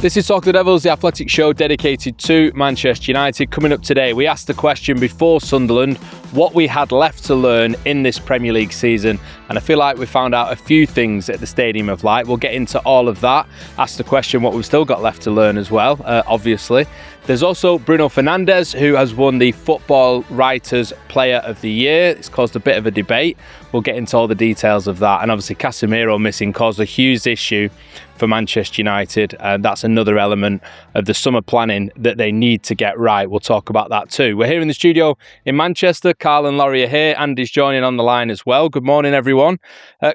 This is Talk the Devils, the athletic show dedicated to Manchester United. Coming up today, we asked the question before Sunderland, what we had left to learn in this Premier League season. And I feel like we found out a few things at the Stadium of Light. We'll get into all of that. Ask the question what we've still got left to learn as well, obviously. There's also Bruno Fernandes, who has won the Football Writers Player of the Year. It's caused a bit of a debate. We'll get into all the details of that. And obviously Casemiro missing caused a huge issue for Manchester United. And that's another element of the summer planning that they need to get right. We'll talk about that too. We're here in the studio in Manchester. Carl and Laurie are here. Andy's joining on the line as well. Good morning, everyone.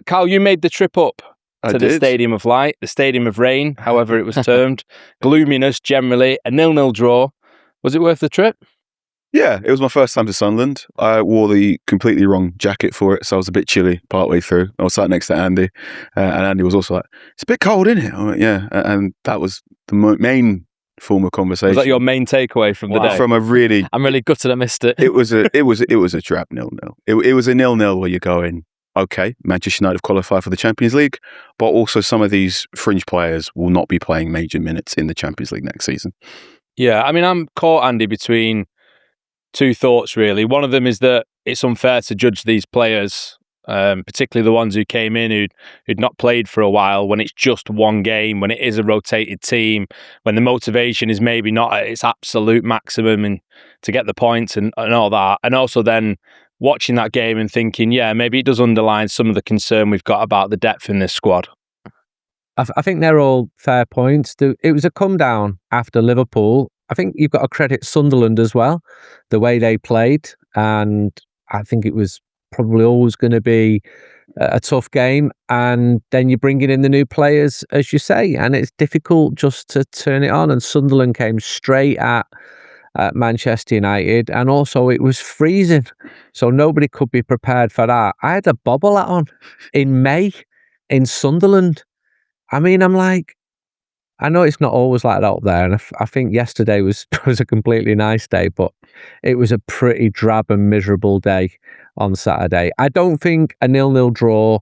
Carl, you made the trip up to the Stadium of Light, the Stadium of Rain, however it was termed. Gloominess generally, a 0-0 draw. Was it worth the trip? Yeah, it was my first time to Sunderland. I wore the completely wrong jacket for it, so I was a bit chilly partway through. I was sat next to Andy, and Andy was also like, "It's a bit cold in here." I went, "Yeah," and that was the main form of conversation. Was that your main takeaway from the day? From a really, I'm really gutted I missed it. It was a drab 0-0. It was a 0-0 where you're going, okay, Manchester United have qualified for the Champions League, but also some of these fringe players will not be playing major minutes in the Champions League next season. Yeah, I mean, I'm caught, Andy, between two thoughts, really. One of them is that it's unfair to judge these players, particularly the ones who came in who'd not played for a while, when it's just one game, when it is a rotated team, when the motivation is maybe not at its absolute maximum and to get the points and all that. And also then watching that game and thinking, yeah, maybe it does underline some of the concern we've got about the depth in this squad. I think they're all fair points. It was a come down after Liverpool. I think you've got to credit Sunderland as well, the way they played. And I think it was probably always going to be a tough game. And then you're bringing in the new players, as you say, and it's difficult just to turn it on. And Sunderland came straight at Manchester United, and also it was freezing, so nobody could be prepared for that. I had a bobble hat on in May in Sunderland. I mean, I'm like, I know it's not always like that up there, and I think yesterday was a completely nice day, but it was a pretty drab and miserable day on Saturday. I don't think a 0-0 draw,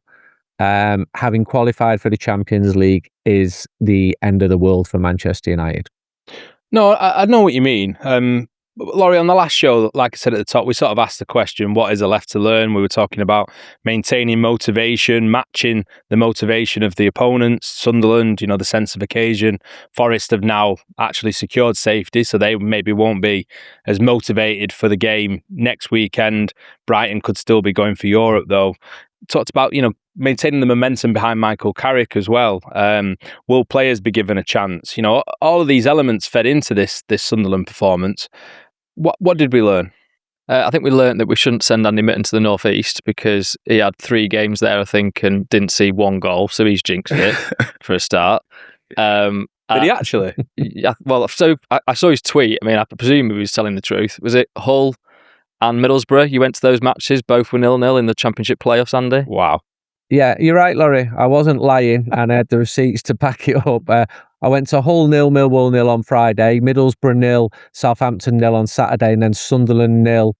having qualified for the Champions League, is the end of the world for Manchester United. No, I know what you mean. Laurie, on the last show, like I said at the top, we sort of asked the question, what is there left to learn? We were talking about maintaining motivation, matching the motivation of the opponents. Sunderland, the sense of occasion. Forest have now actually secured safety, so they maybe won't be as motivated for the game next weekend. Brighton could still be going for Europe, though. Talked about, maintaining the momentum behind Michael Carrick as well. Will players be given a chance? All of these elements fed into this Sunderland performance. What did we learn? I think we learned that we shouldn't send Andy Mitten to the North East because he had 3 games there, I think, and didn't see 1 goal, so he's jinxed it for a start. Did he actually? Yeah. Well, so I saw his tweet. I mean, I presume he was telling the truth. Was it Hull and Middlesbrough? You went to those matches, both were 0-0 in the Championship playoffs, Andy? Wow. Yeah, you're right, Laurie. I wasn't lying, and I had the receipts to back it up. I went to Hull 0, Millwall 0 on Friday, Middlesbrough 0, Southampton 0 on Saturday, and then Sunderland 0,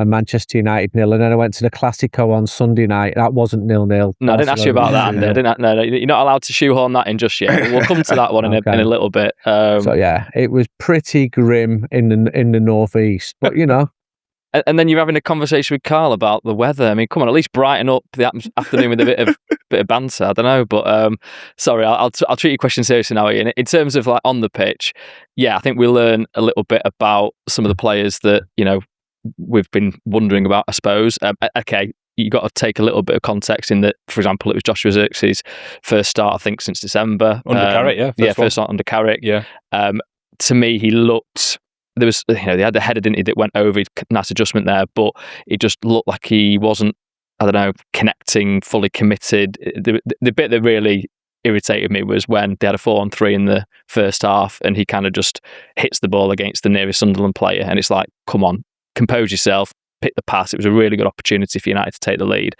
Manchester United 0, and then I went to the Clasico on Sunday night. That wasn't 0-0. No, I didn't ask you about that, Andy. No, you're not allowed to shoehorn that in just yet. We'll come to that one in a little bit. So yeah, it was pretty grim in the northeast, but And then you're having a conversation with Carl about the weather. I mean, come on, at least brighten up the afternoon with a bit of banter. I don't know, but sorry, I'll treat your question seriously now, Ian. In terms of like on the pitch, yeah, I think we learn a little bit about some of the players that we've been wondering about. I suppose. Okay, you got to take a little bit of context in that. For example, it was Joshua Zirkzee's first start, I think, since December under Carrick. First start under Carrick. Yeah. To me, he looked. There was, they had the header, didn't he, that went over, nice adjustment there, but it just looked like he wasn't, I don't know, connecting, fully committed. The bit that really irritated me was when they had a 4-on-3 in the first half and he kind of just hits the ball against the nearest Sunderland player, and it's like, come on, compose yourself, pick the pass. It was a really good opportunity for United to take the lead.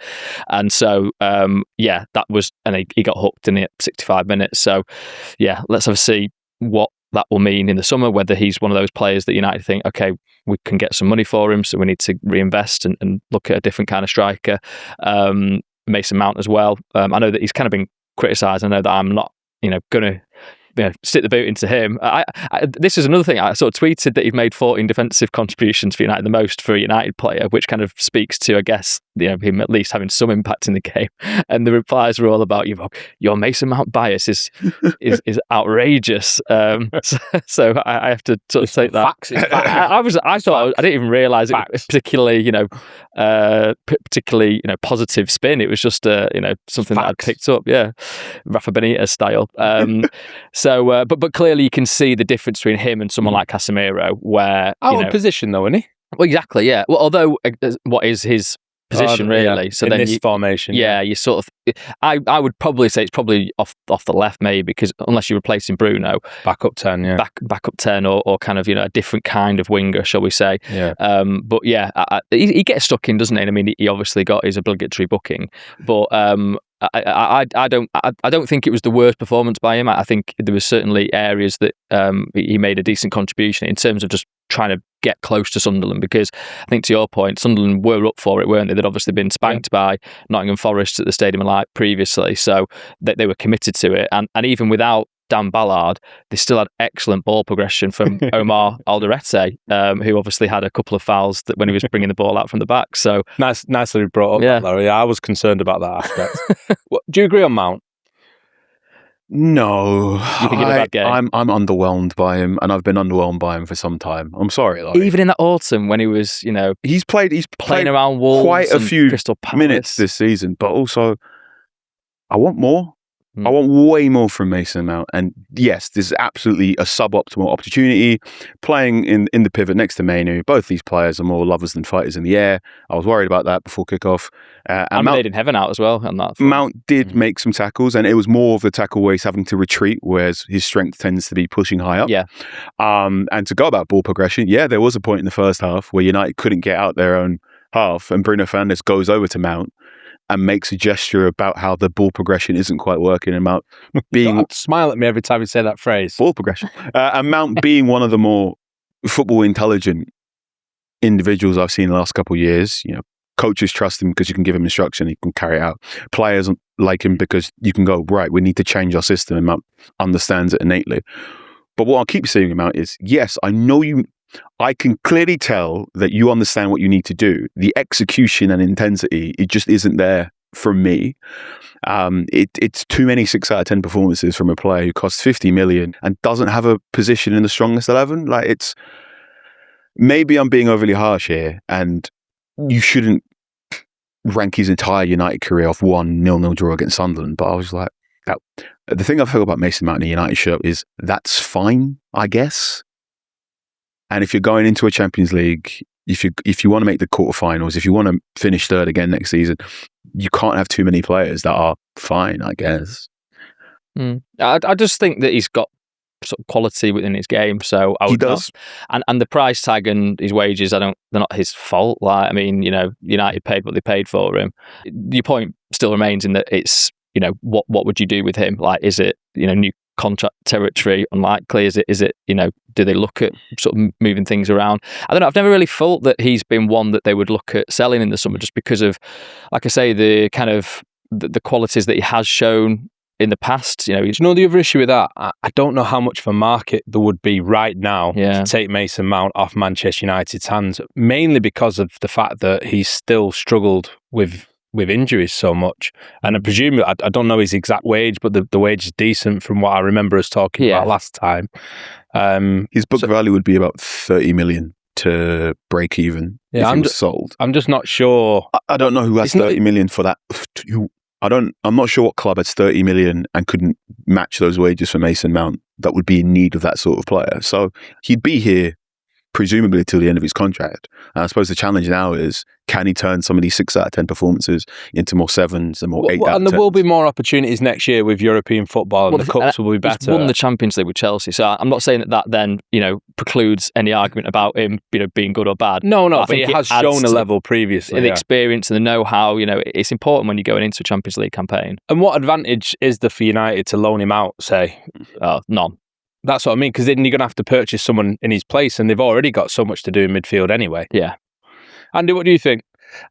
And so, that was, and he got hooked in it 65 minutes. So, yeah, let's have a see what that will mean in the summer, whether he's one of those players that United think, okay, we can get some money for him, so we need to reinvest and look at a different kind of striker. Mason Mount as well. I know that he's kind of been criticised. I know that I'm not, going to stick the boot into him. This is another thing. I sort of tweeted that he'd made 14 defensive contributions for United, the most for a United player, which kind of speaks to, I guess, him at least having some impact in the game. And the replies were all about, your Mason Mount bias is outrageous. So I have to sort of take that. Facts. I thought I didn't even realise it was particularly positive spin. It was just something that I'd picked up. Yeah, Rafa Benitez style. But clearly you can see the difference between him and someone like Casemiro, where out of position though, isn't he? Well, exactly. Yeah. Well, although what is his position really? So in then this formation, you sort of. I would probably say it's probably off the left, maybe, because unless you're replacing Bruno, back up 10, yeah, back up 10, or kind of a different kind of winger, shall we say? Yeah. But yeah, he gets stuck in, doesn't he? I mean, he obviously got his obligatory booking, but I don't think it was the worst performance by him. I think there were certainly areas that he made a decent contribution in terms of just trying to get close to Sunderland, because I think, to your point, Sunderland were up for it, weren't they? They'd obviously been spanked by Nottingham Forest at the Stadium of Light previously, so they were committed to it. And even without Dan Ballard, they still had excellent ball progression from Omar Alderete, who obviously had a couple of fouls when he was bringing the ball out from the back. So nicely brought up, that, Larry. I was concerned about that aspect. Do you agree on Mount? No, you think he had a bad game? I'm underwhelmed by him, and I've been underwhelmed by him for some time. I'm sorry, even in that autumn when he was, he's played around Wolves, quite a few Crystal Palace minutes this season, but also I want more. I want way more from Mason Mount. And yes, this is absolutely a suboptimal opportunity. Playing in the pivot next to Mainu, both these players are more lovers than fighters in the air. I was worried about that before kickoff. And Ayden Heaven out as well on that. Mount did make some tackles, and it was more of the tackle where he's having to retreat, whereas his strength tends to be pushing high up. Yeah. And to go about ball progression, there was a point in the first half where United couldn't get out their own half, and Bruno Fernandes goes over to Mount and makes a gesture about how the ball progression isn't quite working, and Mount being smile at me every time you say that phrase. Ball progression, and Mount being one of the more football intelligent individuals I've seen in the last couple of years. Coaches trust him because you can give him instruction, he can carry it out. Players like him because you can go, right, we need to change our system, and Mount understands it innately. But what I'll keep saying about is, yes, I can clearly tell that you understand what you need to do. The execution and intensity, it just isn't there from me. It's too many 6 out of 10 performances from a player who costs 50 million and doesn't have a position in the strongest 11. Maybe I'm being overly harsh here, and you shouldn't rank his entire United career off 1-0 draw against Sunderland. But I was like, the thing I feel about Mason Mount in a United shirt is that's fine, I guess. And if you're going into a Champions League, if you want to make the quarterfinals, if you want to finish third again next season, you can't have too many players that are fine, I guess. I just think that he's got sort of quality within his game, so I would not. And the price tag and his wages, they're not his fault. United paid what they paid for him. Your point still remains in that it's, what would you do with him? Is it, new contract territory? Unlikely. Is it do they look at sort of moving things around? I don't know. I've never really thought that he's been one that they would look at selling in the summer, just because of, like I say, the kind of the qualities that he has shown in the past. Do you know the other issue with that? I don't know how much of a market there would be right now to take Mason Mount off Manchester United's hands, mainly because of the fact that he's still struggled with injuries so much. And I presume, I don't know his exact wage, but the wage is decent from what I remember us talking about last time. His book value would be about 30 million to break even if he was sold. I'm just not sure. I don't know who has 30 million for that. I'm not sure what club has 30 million and couldn't match those wages for Mason Mount that would be in need of that sort of player. So he'd be here presumably till the end of his contract. And I suppose the challenge now is, can he turn some of these 6 out of 10 performances into more 7s and more 8 out of 10s? And there will be more opportunities next year with European football, and the cups will be better. He's won the Champions League with Chelsea, so I'm not saying that then precludes any argument about him being good or bad. No, but he has shown a level previously. The experience and the know-how, it's important when you're going into a Champions League campaign. And what advantage is there for United to loan him out, say? None. That's what I mean, because then you're going to have to purchase someone in his place, and they've already got so much to do in midfield anyway. Yeah. Andy, what do you think?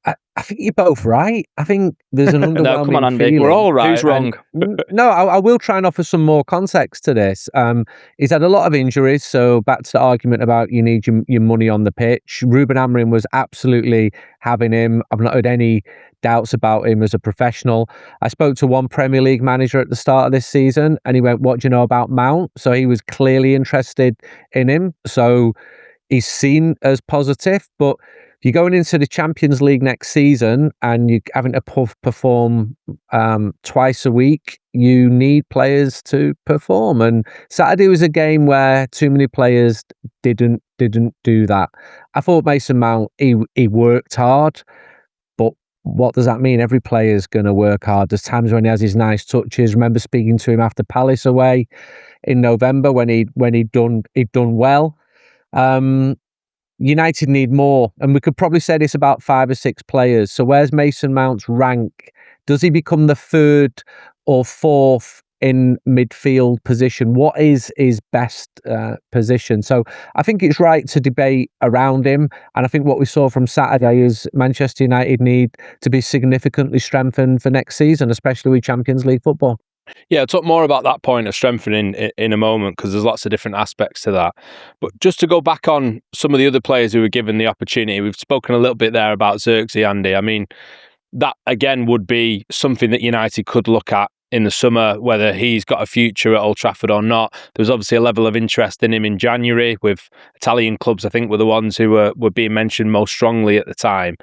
I think you're both right. I think there's an underwhelming No, come on, Andy. feeling. We're all right. Who's wrong? No, I will try and offer some more context to this. He's had a lot of injuries, so back to the argument about you need your money on the pitch. Ruben Amorim was absolutely having him. I've not heard any doubts about him as a professional. I spoke to one Premier League manager at the start of this season, and he went, "What do you know about Mount?" So he was clearly interested in him. So he's seen as positive, but if you're going into the Champions League next season and you're having to perform twice a week, you need players to perform. And Saturday was a game where too many players didn't do that. I thought Mason Mount, he worked hard, but what does that mean? Every player's going to work hard. There's times when he has his nice touches. Remember speaking to him after Palace away in November when he'd done well. United need more, and we could probably say this about 5 or 6 players. So where's Mason Mount's rank? Does he become the 3rd or 4th in midfield position? What is his best position? So I think it's right to debate around him, and I think what we saw from Saturday is Manchester United need to be significantly strengthened for next season, especially with Champions League football. Yeah, I'll talk more about that point of strengthening in a moment, because there's lots of different aspects to that. But just to go back on some of the other players who were given the opportunity, we've spoken a little bit there about Zirkzee, Andy. I mean, that again would be something that United could look at in the summer, whether he's got a future at Old Trafford or not. There was obviously a level of interest in him in January, with Italian clubs, I think, were the ones who were being mentioned most strongly at the time.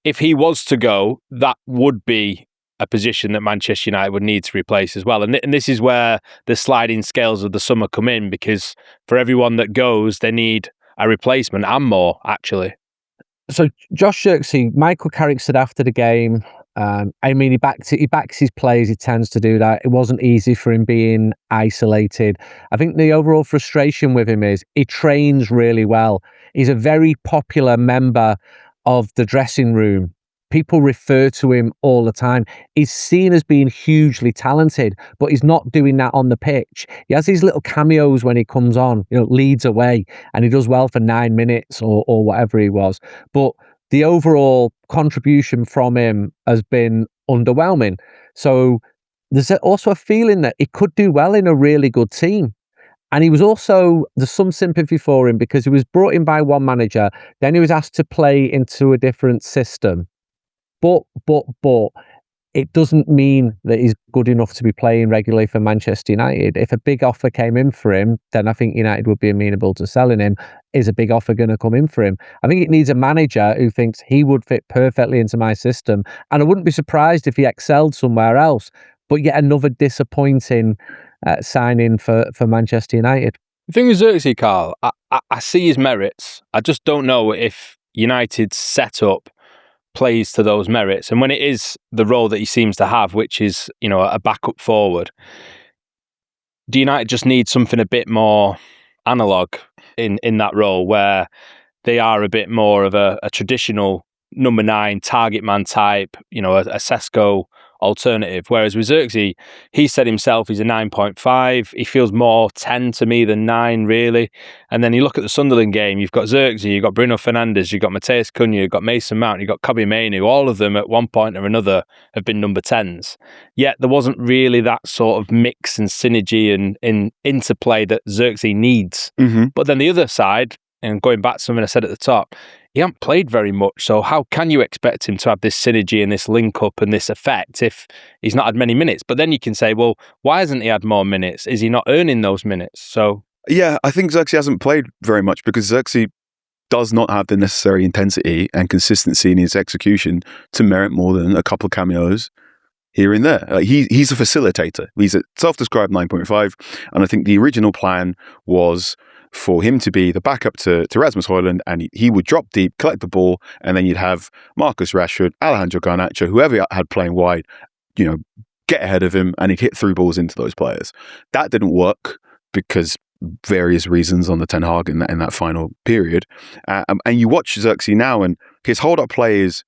If he was to go, that would be a position that Manchester United would need to replace as well. And this is where the sliding scales of the summer come in, because for everyone that goes, they need a replacement and more, actually. So Josh Zirkzee, Michael Carrick said after the game, I mean, he backs his players. He tends to do that. It wasn't easy for him being isolated. I think the overall frustration with him is he trains really well. He's a very popular member of the dressing room. People refer to him all the time. He's seen as being hugely talented, but he's not doing that on the pitch. He has these little cameos when he comes on, leads away, and he does well for 9 minutes or whatever he was. But the overall contribution from him has been underwhelming. So there's also a feeling that he could do well in a really good team. And there's some sympathy for him because he was brought in by one manager, then he was asked to play into a different system. But it doesn't mean that he's good enough to be playing regularly for Manchester United. If a big offer came in for him, then I think United would be amenable to selling him. Is a big offer going to come in for him? I think it needs a manager who thinks he would fit perfectly into my system. And I wouldn't be surprised if he excelled somewhere else. But yet another disappointing signing for Manchester United. The thing with Zirkzee, Carl, I see his merits. I just don't know if United's setup plays to those merits. And when it is the role that he seems to have, which is, a backup forward, do United just need something a bit more analog in that role, where they are a bit more of a traditional number 9 target man type, a Sesko alternative. Whereas with Zirkzee, he said himself he's a 9.5. He feels more 10 to me than 9, really. And then you look at the Sunderland game, you've got Zirkzee, you've got Bruno Fernandes, you've got Matheus Cunha, you've got Mason Mount, you've got Casemiro. All of them at one point or another have been number 10s. Yet there wasn't really that sort of mix and synergy and interplay that Zirkzee needs. Mm-hmm. But then the other side, and going back to something I said at the top, he hasn't played very much, so how can you expect him to have this synergy and this link-up and this effect if he's not had many minutes? But then you can say, well, why hasn't he had more minutes? Is he not earning those minutes? So yeah, I think Zirkzee hasn't played very much because Zirkzee does not have the necessary intensity and consistency in his execution to merit more than a couple of cameos here and there. He's a facilitator. He's a self-described 9.5, and I think the original plan was for him to be the backup to Rasmus Højlund, and he would drop deep, collect the ball, and then you'd have Marcus Rashford, Alejandro Garnacho, whoever he had playing wide, get ahead of him, and he'd hit through balls into those players. That didn't work because various reasons on the Ten Hag in that final period. And you watch Zirkzee now, and his hold-up play is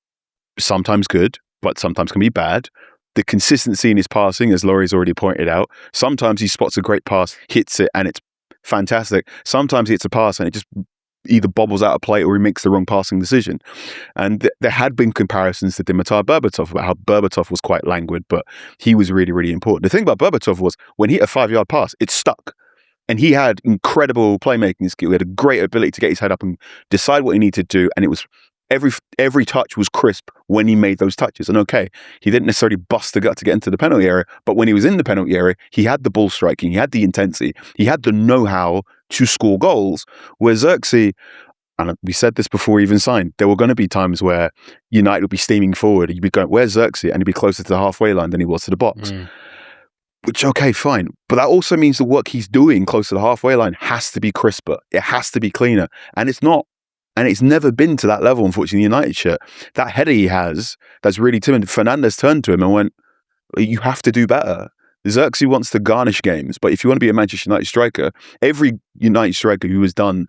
sometimes good, but sometimes can be bad. The consistency in his passing, as Laurie's already pointed out, sometimes he spots a great pass, hits it, and it's fantastic. Sometimes it's a pass and it just either bobbles out of play or he makes the wrong passing decision. And there had been comparisons to Dimitar Berbatov about how Berbatov was quite languid, but he was really, really important. The thing about Berbatov was when he hit a 5-yard pass, it stuck. And he had incredible playmaking skill. He had a great ability to get his head up and decide what he needed to do. And it was every touch was crisp when he made those touches. And okay, he didn't necessarily bust the gut to get into the penalty area, but when he was in the penalty area, he had the ball striking, he had the intensity, he had the know-how to score goals. Where Zirkzee, and we said this before he even signed, there were going to be times where United would be steaming forward, you'd be going, where's Zirkzee? And he'd be closer to the halfway line than he was to the box. Which, okay, fine. But that also means the work he's doing close to the halfway line has to be crisper. It has to be cleaner. And it's not. And it's never been to that level, unfortunately, the United shirt. That header he has, that's really timid. Fernandes turned to him and went, you have to do better. Zirkzee wants to garnish games. But if you want to be a Manchester United striker, every United striker who has done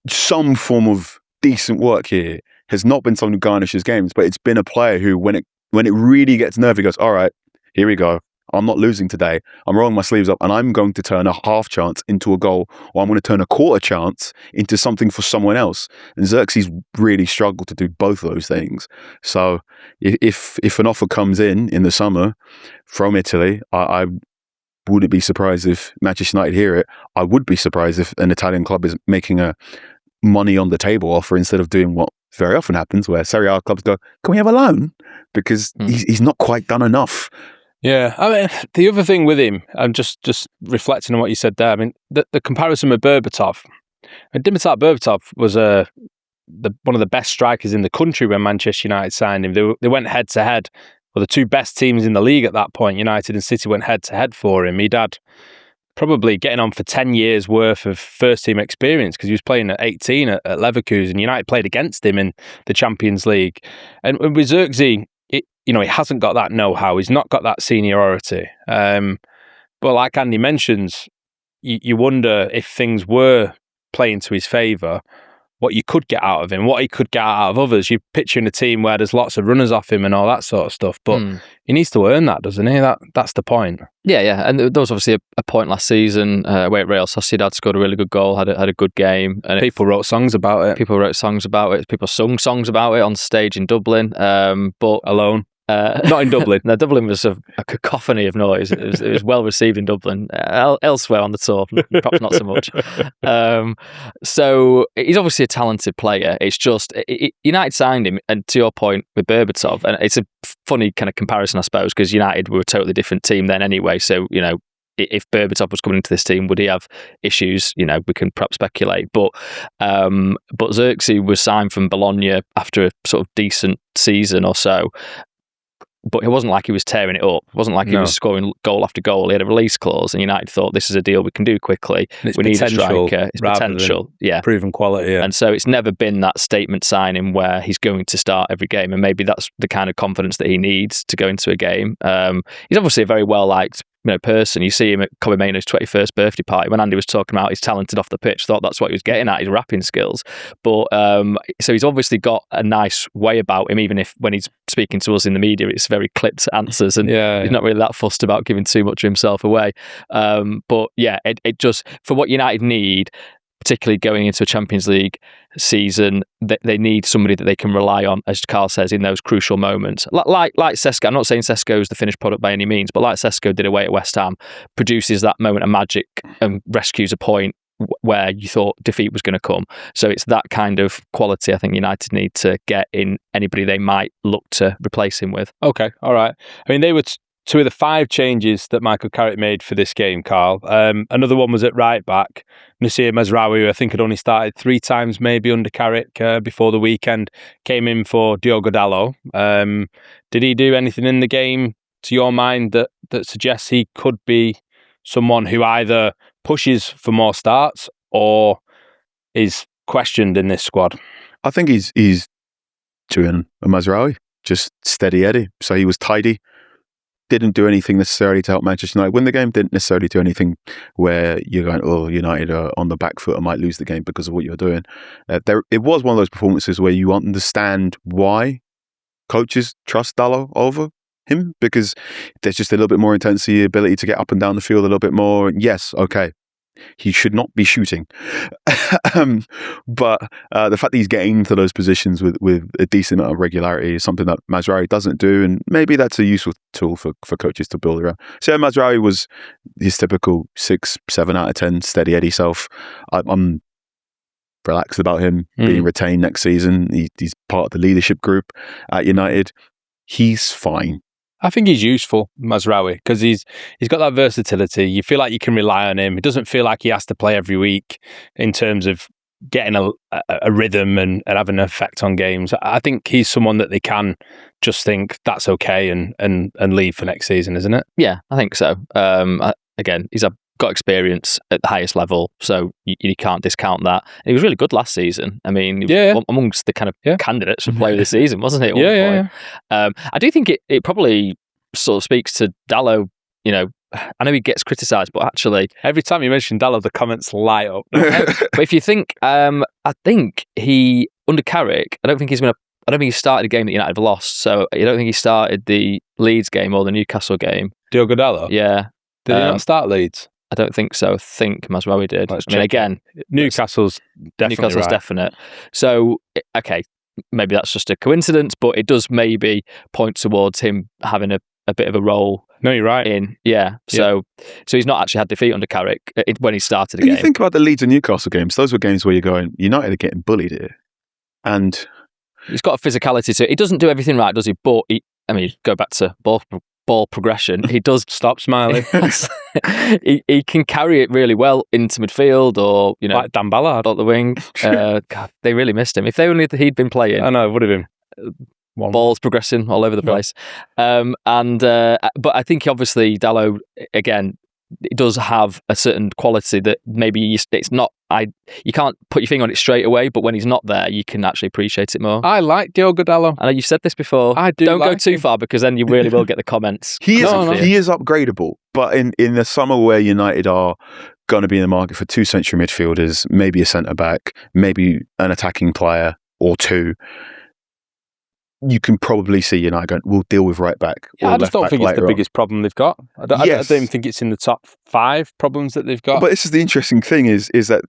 some form of decent work here has not been someone who garnishes games, but it's been a player who, when it really gets nervy, goes, all right, here we go. I'm not losing today. I'm rolling my sleeves up and I'm going to turn a half chance into a goal, or I'm going to turn a quarter chance into something for someone else. And Zirkzee's really struggled to do both of those things. So if an offer comes in the summer from Italy, I wouldn't be surprised if Manchester United hear it. I would be surprised if an Italian club is making a money on the table offer instead of doing what very often happens, where Serie A clubs go, can we have a loan? Because he's not quite done enough. Yeah, I mean, the other thing with him, I'm just reflecting on what you said there. I mean, the comparison with Berbatov, and Dimitar Berbatov was one of the best strikers in the country when Manchester United signed him. They went head to head. Well, the two best teams in the league at that point, United and City, went head to head for him. He'd had probably getting on for 10 years worth of first team experience because he was playing at 18 at Leverkusen. United played against him in the Champions League, and with Zirkzee, he hasn't got that know-how. He's not got that seniority. But like Andy mentions, you wonder if things were playing to his favour, what you could get out of him, what he could get out of others. You're picturing a team where there's lots of runners off him and all that sort of stuff. But he needs to earn that, doesn't he? That's the point. Yeah. And there was obviously a point last season where at Real Sociedad scored a really good goal, had a good game. And people wrote songs about it. People sung songs about it on stage in Dublin. But alone. Not in Dublin. No, Dublin was a cacophony of noise. It was well received in Dublin. Elsewhere on the tour, perhaps not so much. So he's obviously a talented player. It's just United signed him, and to your point with Berbatov, and it's a funny kind of comparison, I suppose, because United were a totally different team then anyway. So if Berbatov was coming into this team, would he have issues? We can perhaps speculate. But Zirkzee was signed from Bologna after a sort of decent season or so. But it wasn't like he was tearing it up. It wasn't like he was scoring goal after goal. He had a release clause, and United thought, this is a deal we can do quickly. We need a striker. It's potential. Yeah. Proven quality. Yeah. And so it's never been that statement signing where he's going to start every game. And maybe that's the kind of confidence that he needs to go into a game. He's obviously a very well-liked person. You see him at Kobe Mainoo's 21st birthday party when Andy was talking about he's talented off the pitch. Thought that's what he was getting at, his rapping skills. But so he's obviously got a nice way about him, even if when he's speaking to us in the media, it's very clipped answers, and he's not really that fussed about giving too much of himself away. But yeah, it just, for what United need, particularly going into a Champions League season, they need somebody that they can rely on, as Carl says, in those crucial moments. Like Sesko. I'm not saying Sesko is the finished product by any means, but like Sesko did away at West Ham, produces that moment of magic and rescues a point where you thought defeat was going to come. So it's that kind of quality I think United need to get in anybody they might look to replace him with. Okay, all right. I mean, they were two of the 5 changes that Michael Carrick made for this game, Carl. Another one was at right back. Nasir Mazraoui, who I think had only started 3 times maybe under Carrick before the weekend, came in for Diogo Dalot. Did he do anything in the game, to your mind, that suggests he could be someone who either pushes for more starts or is questioned in this squad? I think he's doing a Mazraoui, just steady Eddie. So he was tidy. Didn't do anything necessarily to help Manchester United win the game. Didn't necessarily do anything where you're going, oh, United are on the back foot and might lose the game because of what you're doing. It was one of those performances where you understand why coaches trust Dalot over him, because there's just a little bit more intensity, ability to get up and down the field a little bit more. And yes, okay, he should not be shooting. But the fact that he's getting into those positions with a decent amount of regularity is something that Mazraoui doesn't do, and maybe that's a useful tool for coaches to build around. So yeah, Mazraoui was his typical 6, 7 out of 10 steady Eddie self. I'm relaxed about him being retained next season. He's part of the leadership group at United. He's fine. I think he's useful, Mazraoui, because he's got that versatility. You feel like you can rely on him. It doesn't feel like he has to play every week in terms of getting a rhythm and having an effect on games. I think he's someone that they can just think that's okay and leave for next season, isn't it? Yeah, I think so. Again, he's got experience at the highest level, so you can't discount that. And he was really good last season. I mean, amongst the kind of candidates for player of the season, wasn't he? At one point? I do think it probably sort of speaks to Dalot. You know, I know he gets criticised, but actually, every time you mention Dalot, the comments light up. But if you think, I think he under Carrick, I don't think he started a game that United have lost. So I don't think he started the Leeds game or the Newcastle game. Diogo Dalot? Yeah. Did he not start Leeds? I don't think so. I think Mazraoui did. I mean, again, Newcastle's definitely definite. So, okay, maybe that's just a coincidence, but it does maybe point towards him having a bit of a role. No, you're right. So he's not actually had defeat under Carrick when he started the game. You think about the Leeds and Newcastle games; those were games where you're going, United are getting bullied here, and he's got a physicality to it. He doesn't do everything right, does he? But go back to ball progression. He does stop smiling. he can carry it really well into midfield, or like Dan Ballard out the wing. God, they really missed him. If they only he'd been playing, I know it would have been balls progressing all over the place. But I think obviously Dalot again, it does have a certain quality that maybe it's not. You can't put your finger on it straight away, but when he's not there, you can actually appreciate it more. I like Diogo Dalot. I know you've said this before. I do. Don't like go too him. far, because then you really will get the comments. He is upgradable, but in the summer where United are going to be in the market for 2 central midfielders, maybe a centre back, maybe an attacking player or 2. You can probably see United going, we'll deal with right back. Yeah, I just don't think it's the biggest problem they've got. I don't even think it's in the top 5 problems that they've got. But this is the interesting thing is that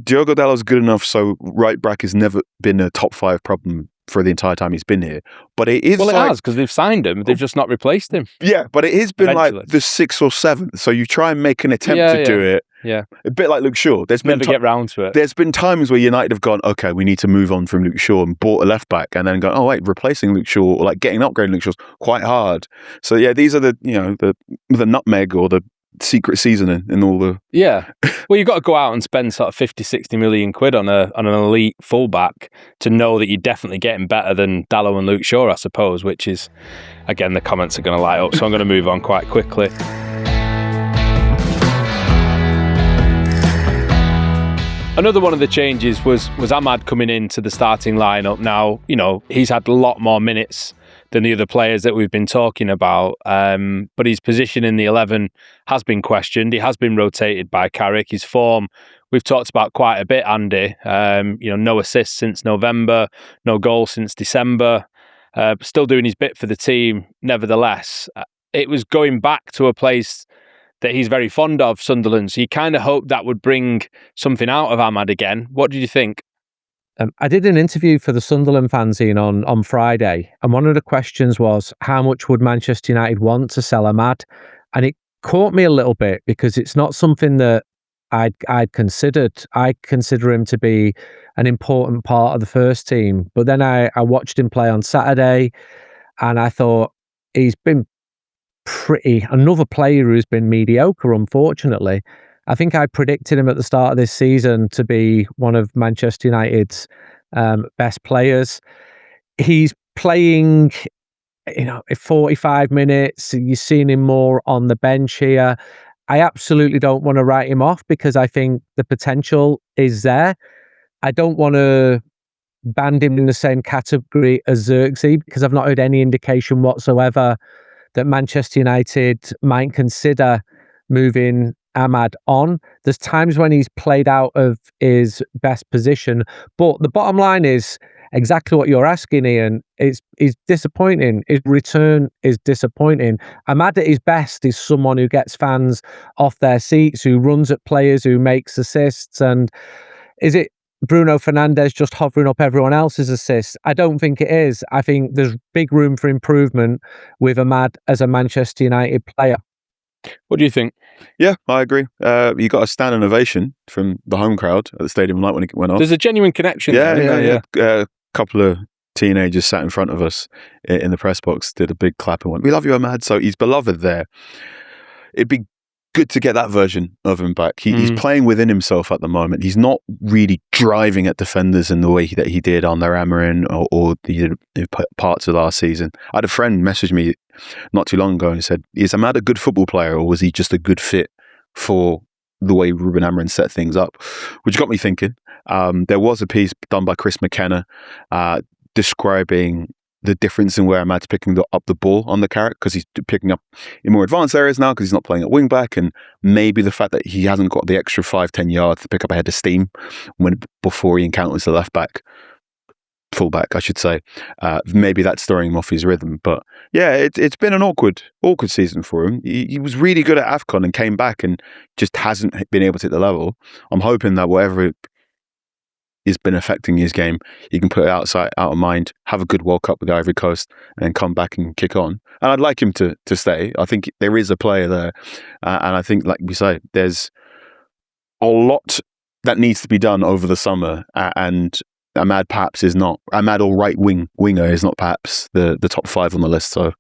Diogo Dalot's good enough so right back has never been a top 5 problem for the entire time he's been here. But it is. Well, it has, because they've signed him. They've just not replaced him. Yeah, but it has been like the 6th or 7th. So you try and make an attempt to do it. Yeah. A bit like Luke Shaw. Never get round to it. There's been times where United have gone, okay, we need to move on from Luke Shaw and bought a left back, and then go, oh wait, replacing Luke Shaw or like getting upgrading Luke Shaw's quite hard. So yeah, these are the nutmeg or the secret seasoning in all the. Yeah. Well, you've got to go out and spend sort of 50, 60 million quid on an elite fullback to know that you're definitely getting better than Dalot and Luke Shaw, I suppose, which is, again, the comments are going to light up. So I'm going to move on quite quickly. Another one of the changes was Ahmad coming into the starting lineup. Now, he's had a lot more minutes than the other players that we've been talking about, but his position in the 11 has been questioned. He has been rotated by Carrick. His form, we've talked about quite a bit, Andy. No assists since November, no goals since December. Still doing his bit for the team, nevertheless. It was going back to a place that he's very fond of, Sunderland. So you kind of hoped that would bring something out of Ahmad again. What did you think? I did an interview for the Sunderland fanzine on Friday, and one of the questions was, how much would Manchester United want to sell Ahmad? And it caught me a little bit, because it's not something that I'd considered. I consider him to be an important part of the first team. But then I watched him play on Saturday, and I thought he's been another player who's been mediocre, unfortunately. I think I predicted him at the start of this season to be one of Manchester United's best players. He's playing, 45 minutes. You're seeing him more on the bench here. I absolutely don't want to write him off, because I think the potential is there. I don't want to band him in the same category as Zirkzee, because I've not heard any indication whatsoever that Manchester United might consider moving Ahmad on. There's times when he's played out of his best position, but the bottom line is exactly what you're asking, Ian. Is disappointing. His return is disappointing. Ahmad at his best is someone who gets fans off their seats, who runs at players, who makes assists. And is it Bruno Fernandes just hovering up everyone else's assists? I don't think it is. I think there's big room for improvement with Ahmad as a Manchester United player. What do you think? Yeah, I agree. You got a standing ovation from the home crowd at the stadium night when it went off. There's a genuine connection. Yeah. A couple of teenagers sat in front of us in the press box, did a big clap and went, "We love you, Ahmad." So he's beloved there. It'd be good to get that version of him back. He's playing within himself at the moment. He's not really driving at defenders in the way that he did on their Amarin or the parts of last season. I had a friend message me not too long ago and said, "Is Ahmad a good football player, or was he just a good fit for the way Ruben Amorim set things up?" Which got me thinking. There was a piece done by Chris McKenna describing the difference in where Ahmad's picking up the ball on the carrot, because he's picking up in more advanced areas now because he's not playing at wing back, and maybe the fact that he hasn't got the extra 5-10 yards to pick up a head of steam before he encounters the left back, full back I should say, maybe that's throwing him off his rhythm. But yeah, it's been an awkward season for him. He was really good at AFCON and came back and just hasn't been able to hit the level. I'm hoping that whatever has been affecting his game, he can put it out of mind, have a good World Cup with the Ivory Coast, and come back and kick on. And I'd like him to stay. I think there is a player there, and I think, like we say, there's a lot that needs to be done over the summer. And Ahmad perhaps is not Ahmad, or winger is not perhaps the top 5 on the list. So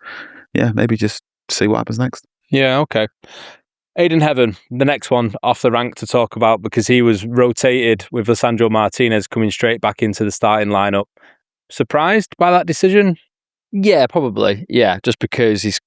yeah, maybe just see what happens next. Yeah, okay. Ayden Heaven, the next one off the rank to talk about, because he was rotated with Lisandro Martinez coming straight back into the starting lineup. Surprised by that decision? Yeah, probably. Yeah, just because he's,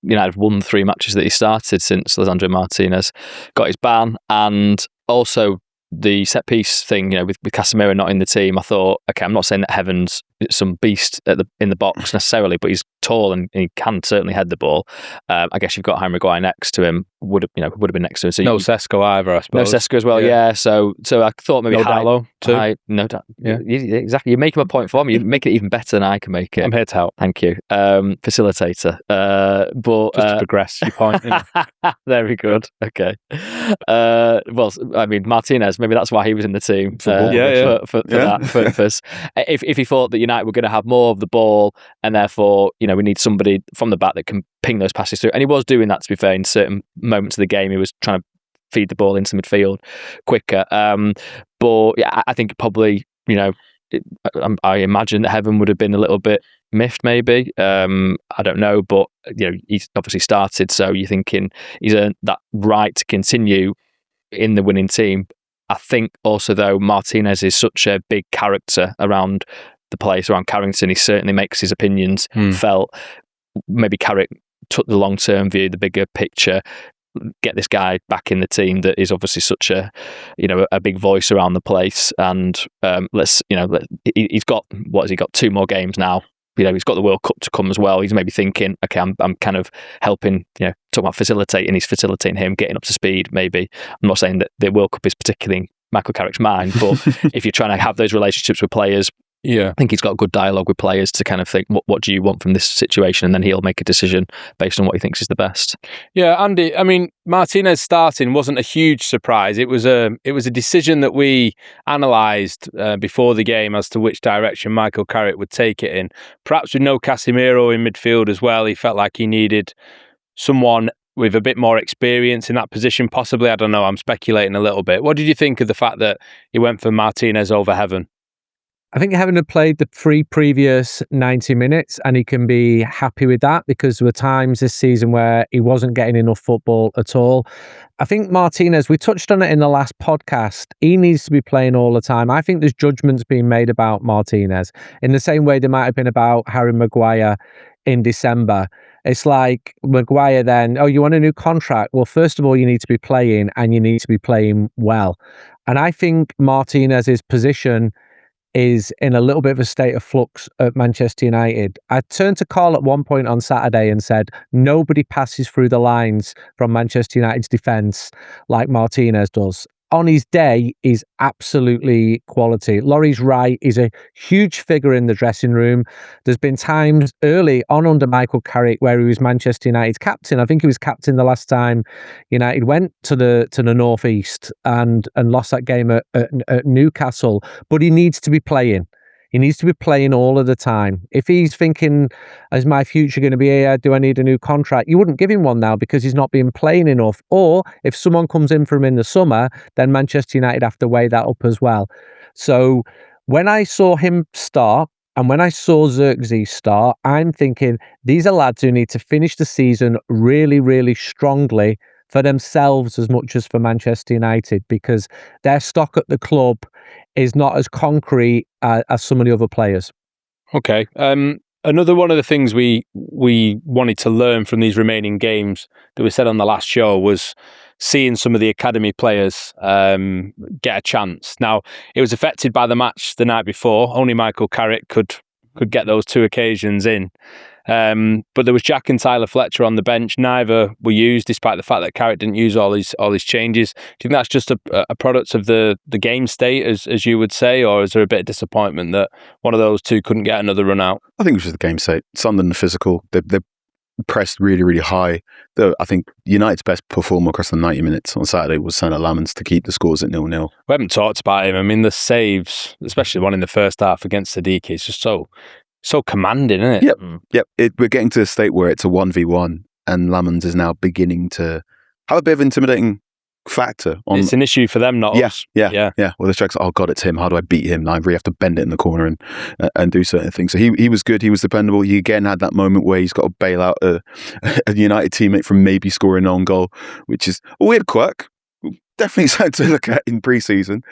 United won 3 matches that he started since Lisandro Martinez got his ban, and also the set piece thing, with Casemiro not in the team. I thought, okay, I'm not saying that Heaven's some beast in the box necessarily, but he's tall and he can certainly head the ball. I guess you've got Harry Maguire next to him. Would have been next to him. So no Sesko either, I suppose. No Sesko as well. Yeah. So I thought maybe no Dallo too. No Dallo. Yeah, exactly. You're making a point for me. You make it even better than I can make it. I'm here to help. Thank you, facilitator. But just to progress your point. Very good. Okay. Well, I mean, Martinez. Maybe that's why he was in the team. For that purpose. If he thought that United were going to have more of the ball, and therefore, we need somebody from the back that can ping those passes through. And he was doing that, to be fair, in certain moments of the game. He was trying to feed the ball into midfield quicker. But yeah, I think probably, I imagine that Heaven would have been a little bit miffed, maybe. I don't know, but he's obviously started, so you're thinking he's earned that right to continue in the winning team. I think also, though, Martinez is such a big character around the place, around Carrington. He certainly makes his opinions felt. Maybe Carrick took the long-term view, the bigger picture, get this guy back in the team that is obviously such a big voice around the place. And he's got, what has he got, 2 more games now. He's got the World Cup to come as well. He's maybe thinking, okay, I'm kind of helping, talking about facilitating, he's facilitating him getting up to speed, maybe. I'm not saying that the World Cup is particularly in Michael Carrick's mind, but if you're trying to have those relationships with players, yeah, I think he's got a good dialogue with players to kind of think, what do you want from this situation? And then he'll make a decision based on what he thinks is the best. Yeah, Andy, I mean, Martinez starting wasn't a huge surprise. It was a decision that we analysed before the game as to which direction Michael Carrick would take it in. Perhaps with no Casemiro in midfield as well, he felt like he needed someone with a bit more experience in that position, possibly. I don't know, I'm speculating a little bit. What did you think of the fact that he went for Martinez over Heaven? I think Heaven had played the 3 previous 90 minutes and he can be happy with that, because there were times this season where he wasn't getting enough football at all. I think Martinez, we touched on it in the last podcast, he needs to be playing all the time. I think there's judgments being made about Martinez in the same way there might have been about Harry Maguire in December. It's like Maguire then, you want a new contract? Well, first of all, you need to be playing and you need to be playing well. And I think Martinez's position is in a little bit of a state of flux at Manchester United. I turned to Carl at one point on Saturday and said, nobody passes through the lines from Manchester United's defence like Martinez does. on his day is absolutely quality. Laurie's right. He's a huge figure in the dressing room. There's been times early on under Michael Carrick where he was Manchester United's captain. I think he was captain the last time United went to the northeast and lost that game at Newcastle. But he needs to be playing. He needs to be playing all of the time. If he's thinking, is my future going to be here? Do I need a new contract? You wouldn't give him one now because he's not been playing enough. Or if someone comes in for him in the summer, then Manchester United have to weigh that up as well. So when I saw him start and when I saw Zirkzee start, I'm thinking these are lads who need to finish the season really, really strongly for themselves as much as for Manchester United, because their stock at the club is not as concrete as some of the other players. Okay. Another one of the things we wanted to learn from these remaining games that we said on the last show was seeing some of the academy players get a chance. Now, it was affected by the match the night before. Only Michael Carrick could get those two occasions in. But there was Jack and Tyler Fletcher on the bench. Neither were used, despite the fact that Carrick didn't use all his changes. Do you think that's just a product of the game state, as you would say, or is there a bit of disappointment that one of those two couldn't get another run out? I think it was just the game state. Sunderland are physical. They pressed really, really high. I think United's best performer across the 90 minutes on Saturday was Sander Lamans to keep the scores at 0-0. We haven't talked about him. I mean, the saves, especially the one in the first half against Sadiq, is just so commanding, isn't it? Yep. We're getting to a state where it's a 1v1 and Lamans is now beginning to have a bit of intimidating factor. It's an issue for them, not us. Yeah. Well, the strikes, oh God, it's him. How do I beat him? I really have to bend it in the corner and do certain things. So he was good. He was dependable. He again had that moment where he's got to bail out a United teammate from maybe scoring an own goal, which is a weird quirk. Definitely something to look at in pre-season.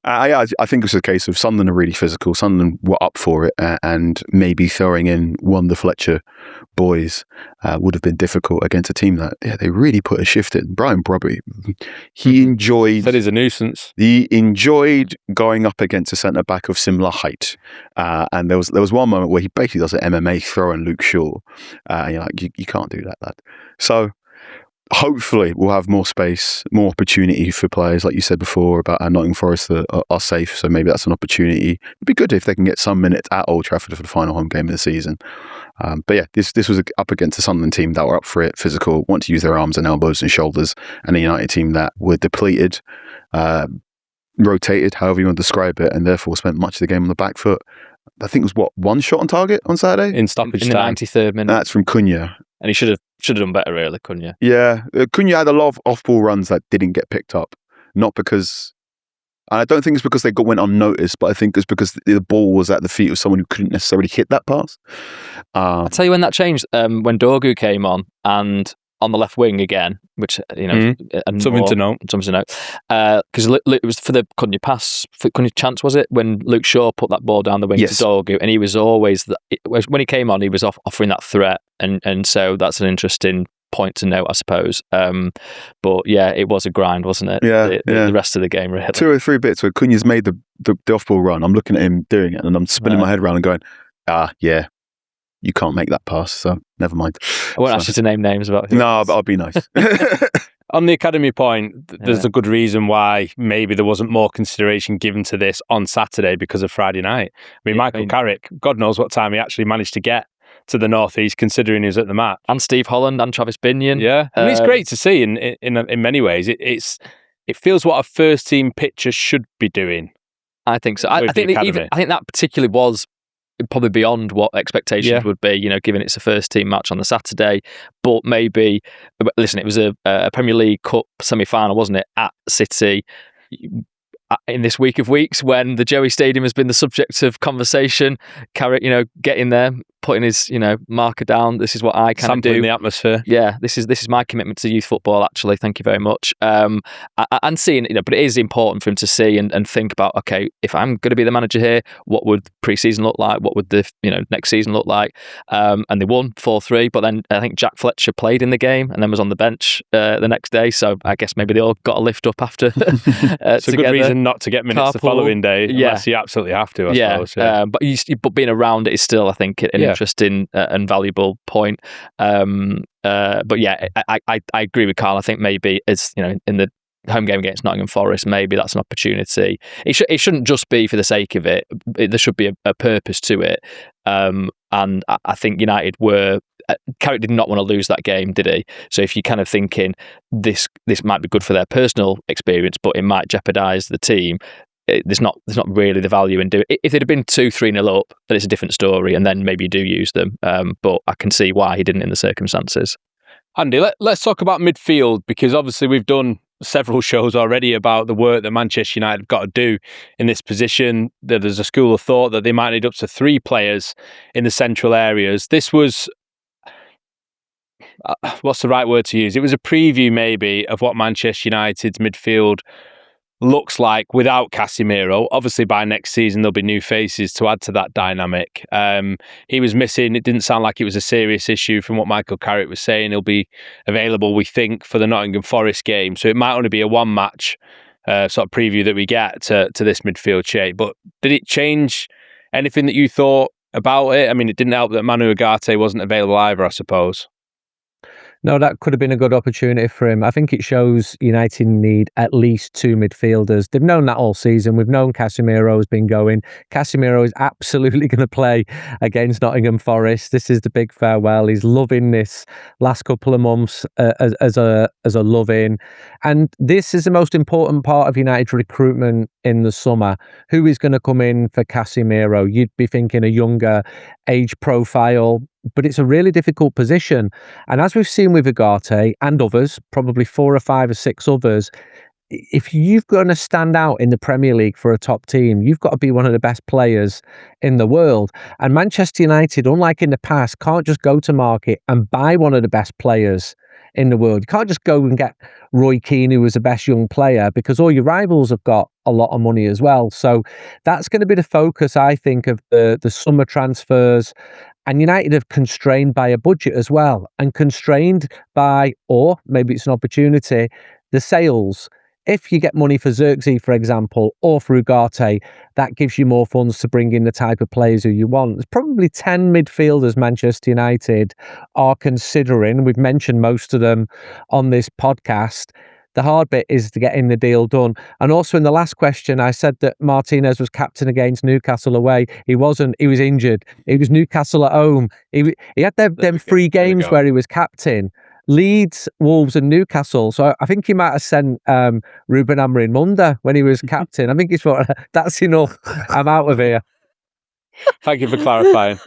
I think it's a case of Sunderland are really physical. Sunderland were up for it, and maybe throwing in one of the Fletcher boys would have been difficult against a team that they really put a shift in. Brian Brobby, he enjoyed. That is a nuisance. He enjoyed going up against a centre back of similar height, and there was one moment where he basically does an MMA throw on Luke Shaw, and you're like, you can't do that, lad. So. Hopefully we'll have more space, more opportunity for players, like you said before about Nottingham Forest that are safe, so maybe that's an opportunity. It'd be good if they can get some minutes at Old Trafford for the final home game of the season. But yeah, this was up against a Sunderland team that were up for it, physical, want to use their arms and elbows and shoulders, and a United team that were depleted, rotated, however you want to describe it, and therefore spent much of the game on the back foot. I think it was one shot on target on Saturday? In stoppage in the time. 93rd minute. That's from Cunha. And he should have done better, really, Cunha. Yeah, Cunha had a lot of off-ball runs that didn't get picked up. Not because... And I don't think it's because they went unnoticed, but I think it's because the ball was at the feet of someone who couldn't necessarily hit that pass. I'll tell you when that changed. When Dorgu came on, and on the left wing again, which, something to note. Because it was for the Cunha pass, for Cunha chance, was it? When Luke Shaw put that ball down the wing to Dorgu, and he was always, when he came on, he was offering that threat, and so that's an interesting point to note, I suppose. But yeah, it was a grind, wasn't it? Yeah, the rest of the game, really. 2 or 3 bits where Cunha's made the off-ball run. I'm looking at him doing it, and I'm spinning my head around and going, yeah. You can't make that pass, so never mind. I won't ask you to name names about who. No, but I'll be nice. On the academy point, there's a good reason why maybe there wasn't more consideration given to this on Saturday because of Friday night. I mean, Michael Carrick, God knows what time he actually managed to get to the northeast, considering he was at the match. And Steve Holland and Travis Binion. Yeah, and it's great to see in many ways. It feels what a first team pitcher should be doing. I think so. I think that particularly was probably beyond what expectations would be, given it's a first team match on the Saturday. But maybe, listen, it was a Premier League Cup semi-final, wasn't it, at City, in this week of weeks when the Joey Stadium has been the subject of conversation. Carrick, getting there, putting his, marker down. This is what I can do. Sampling the atmosphere. Yeah, this is my commitment to youth football, actually. Thank you very much. And seeing, but it is important for him to see and think about, okay, if I'm going to be the manager here, what would pre-season look like? What would the next season look like? And they won 4-3, but then I think Jack Fletcher played in the game and then was on the bench the next day. So I guess maybe they all got a lift up after. It's a good reason not to get minutes the following day, unless you absolutely have to, I suppose. Yeah. But being around it is still, I think, an interesting and valuable point. But yeah, I agree with Carl. I think maybe it's in the home game against Nottingham Forest, maybe that's an opportunity. It shouldn't just be for the sake of it. There should be a purpose to it. And I think United were... Carrick did not want to lose that game, did he? So if you're kind of thinking this might be good for their personal experience, but it might jeopardise the team, there's not really the value in doing it. If they'd have been 2-3-0 up, then it's a different story, and then maybe you do use them. But I can see why he didn't in the circumstances. Andy, let's talk about midfield, because obviously we've done several shows already about the work that Manchester United have got to do in this position. There's a school of thought that they might need up to 3 players in the central areas. This was, what's the right word to use? It was a preview maybe of what Manchester United's midfield looks like without Casemiro. Obviously by next season there'll be new faces to add to that dynamic. He was missing. It didn't sound like it was a serious issue from what Michael Carrick was saying. He'll be available, we think, for the Nottingham Forest game, so it might only be a one match sort of preview that we get to this midfield shape. But did it change anything that you thought about it? I mean, it didn't help that Manu Ugarte wasn't available either, I suppose. No, that could have been a good opportunity for him. I think it shows United need at least 2 midfielders. They've known that all season. We've known Casemiro has been going. Casemiro is absolutely going to play against Nottingham Forest. This is the big farewell. He's loving this last couple of months as a love-in. And this is the most important part of United's recruitment in the summer. Who is going to come in for Casemiro? You'd be thinking a younger age profile, but it's a really difficult position. And as we've seen with Ugarte and others, probably 4 or 5 or 6 others, if you've got to stand out in the Premier League for a top team, you've got to be one of the best players in the world. And Manchester United, unlike in the past, can't just go to market and buy one of the best players in the world. You can't just go and get Roy Keane, who was the best young player, because all your rivals have got a lot of money as well. So that's going to be the focus, I think, of the summer transfers. And United have constrained by a budget as well, and constrained by, or maybe it's an opportunity, the sales. If you get money for Zirkzee, for example, or for Ugarte, that gives you more funds to bring in the type of players who you want. There's probably 10 midfielders Manchester United are considering. We've mentioned most of them on this podcast. The hard bit is to getting the deal done. And also in the last question, I said that Martinez was captain against Newcastle away. He wasn't. He was injured. It was Newcastle at home. He had them 3 games where he was captain. Leeds, Wolves and Newcastle. So I think he might have sent Ruben Amorim Munda when he was captain. I think he's thought, that's enough. I'm out of here. Thank you for clarifying.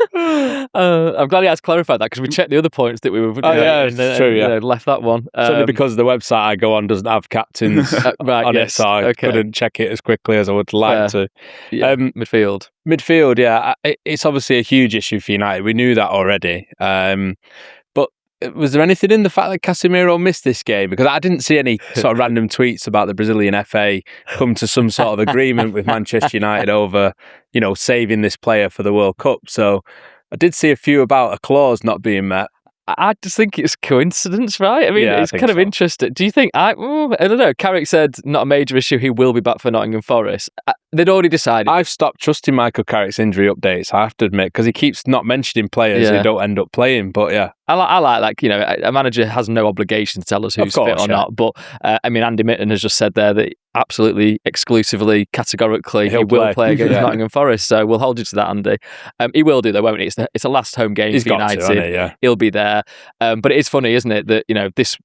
I'm glad he has clarified that, because we checked the other points that we were left that one. Certainly because the website I go on doesn't have captains on it, so I couldn't check it as quickly as I would like to. Yeah, midfield, yeah. It's obviously a huge issue for United. We knew that already. But was there anything in the fact that Casemiro missed this game? Because I didn't see any sort of random tweets about the Brazilian FA come to some sort of agreement with Manchester United over, saving this player for the World Cup. So I did see a few about a clause not being met. I just think it's coincidence, right? I mean, it's kind of interesting. Do you think, I don't know, Carrick said not a major issue, he will be back for Nottingham Forest. They'd already decided. I've stopped trusting Michael Carrick's injury updates, I have to admit, because he keeps not mentioning players who don't end up playing, but yeah. I like, a manager has no obligation to tell us who's fit or not, but Andy Mitten has just said there that absolutely, exclusively, categorically, he will play against Nottingham Forest, so we'll hold you to that, Andy. He will do though, won't he? It's a last home game for United. He'll be there. But it is funny, isn't it, that,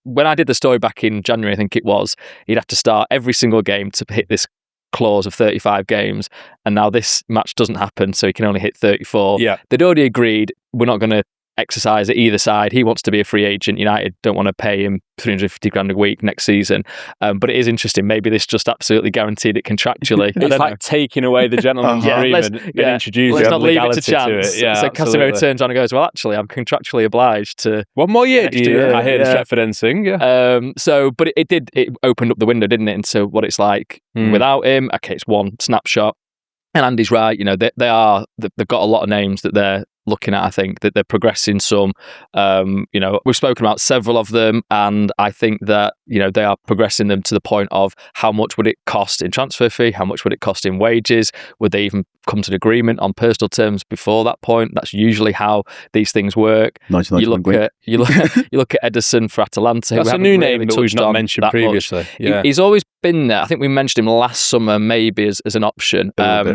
when I did the story back in January, I think it was, he'd have to start every single game to hit this clause of 35 games, and now this match doesn't happen, so he can only hit 34. Yeah. They'd already agreed, we're not going to exercise at either side. He wants to be a free agent. United don't want to pay him 350 grand a week next season. But it is interesting. Maybe this just absolutely guaranteed it contractually. It's like taking away the gentleman's agreement and introducing let's not leave it to chance. To it. Yeah, so Casemiro turns on and goes, well, actually, I'm contractually obliged to... One more year, do you? I hear the Stretford end sing, but it opened up the window, didn't it, into what it's like without him. Okay, it's one snapshot. And Andy's right, they've got a lot of names that they're looking at. I think that they're progressing some. We've spoken about several of them, and I think that they are progressing them to the point of how much would it cost in transfer fee, how much would it cost in wages, would they even come to an agreement on personal terms before that point? That's usually how these things work. You look at Ederson for Atalanta. That's a new name that we've not mentioned previously. Yeah. He's always been there. I think we mentioned him last summer maybe as an option. But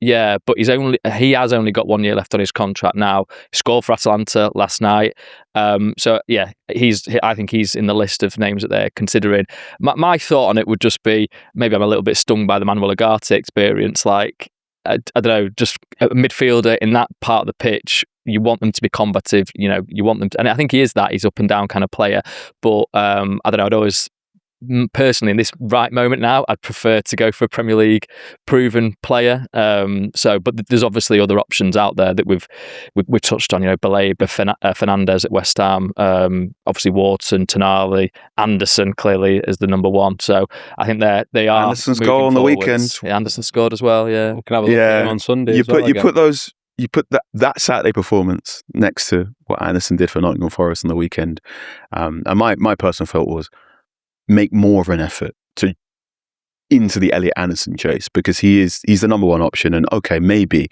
he has only got 1 year left on his contract now. He scored for Atalanta last night. I think he's in the list of names that they're considering. My thought on it would just be, maybe I'm a little bit stung by the Manuel Ugarte experience. Like, I don't know, just a midfielder in that part of the pitch, you want them to be combative, you want them to, and I think he is that. He's up and down kind of player. But I don't know, I'd always, personally, in this right moment now, I'd prefer to go for a Premier League proven player. But there's obviously other options out there that we've touched on. Baleba, Fernandes at West Ham, obviously Wharton, Tonali, Anderson clearly is the number one. So I think they are. Anderson's goal on the weekend. Yeah, Anderson scored as well. Yeah, we can have a look at him on Sunday. You put that Saturday performance next to what Anderson did for Nottingham Forest on the weekend, and my personal thought was, make more of an effort into the Elliot Anderson chase, because he's the number one option. And okay, maybe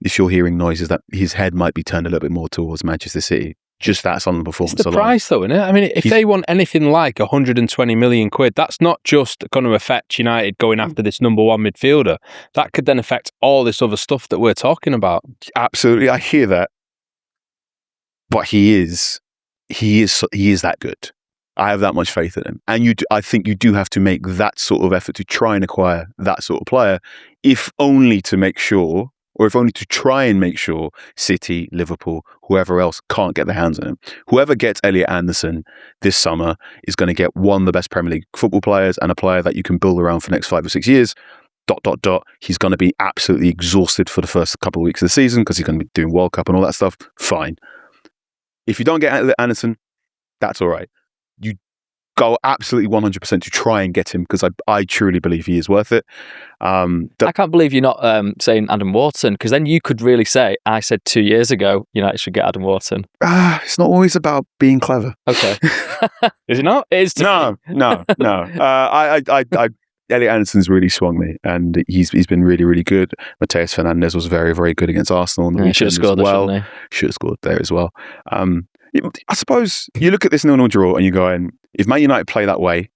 if you're hearing noises that his head might be turned a little bit more towards Manchester City, just that's on the performance alone. It's the price though, isn't it? I mean, if they want anything like 120 million quid, that's not just going to affect United going after this number one midfielder. That could then affect all this other stuff that we're talking about. Absolutely, I hear that, but he is that good. I have that much faith in him. And I think you do have to make that sort of effort to try and acquire that sort of player, if only to make sure, or if only to try and make sure City, Liverpool, whoever else can't get their hands on him. Whoever gets Elliot Anderson this summer is going to get one of the best Premier League football players, and a player that you can build around for the next 5 or 6 years. ... He's going to be absolutely exhausted for the first couple of weeks of the season because he's going to be doing World Cup and all that stuff. Fine. If you don't get Elliot Anderson, that's all right. You go absolutely 100% to try and get him, because I truly believe he is worth it. I can't believe you're not saying Adam Wharton, because then you could really say, I said 2 years ago United should get Adam Wharton. It's not always about being clever. Okay. Is it not? It is to me. No. Elliot Anderson's really swung me, and he's been really, really good. Mateus Fernandes was very, very good against Arsenal on the weekend as well. Should have scored there as well. I suppose you look at this 0-0 draw and you're going, if Man United play that way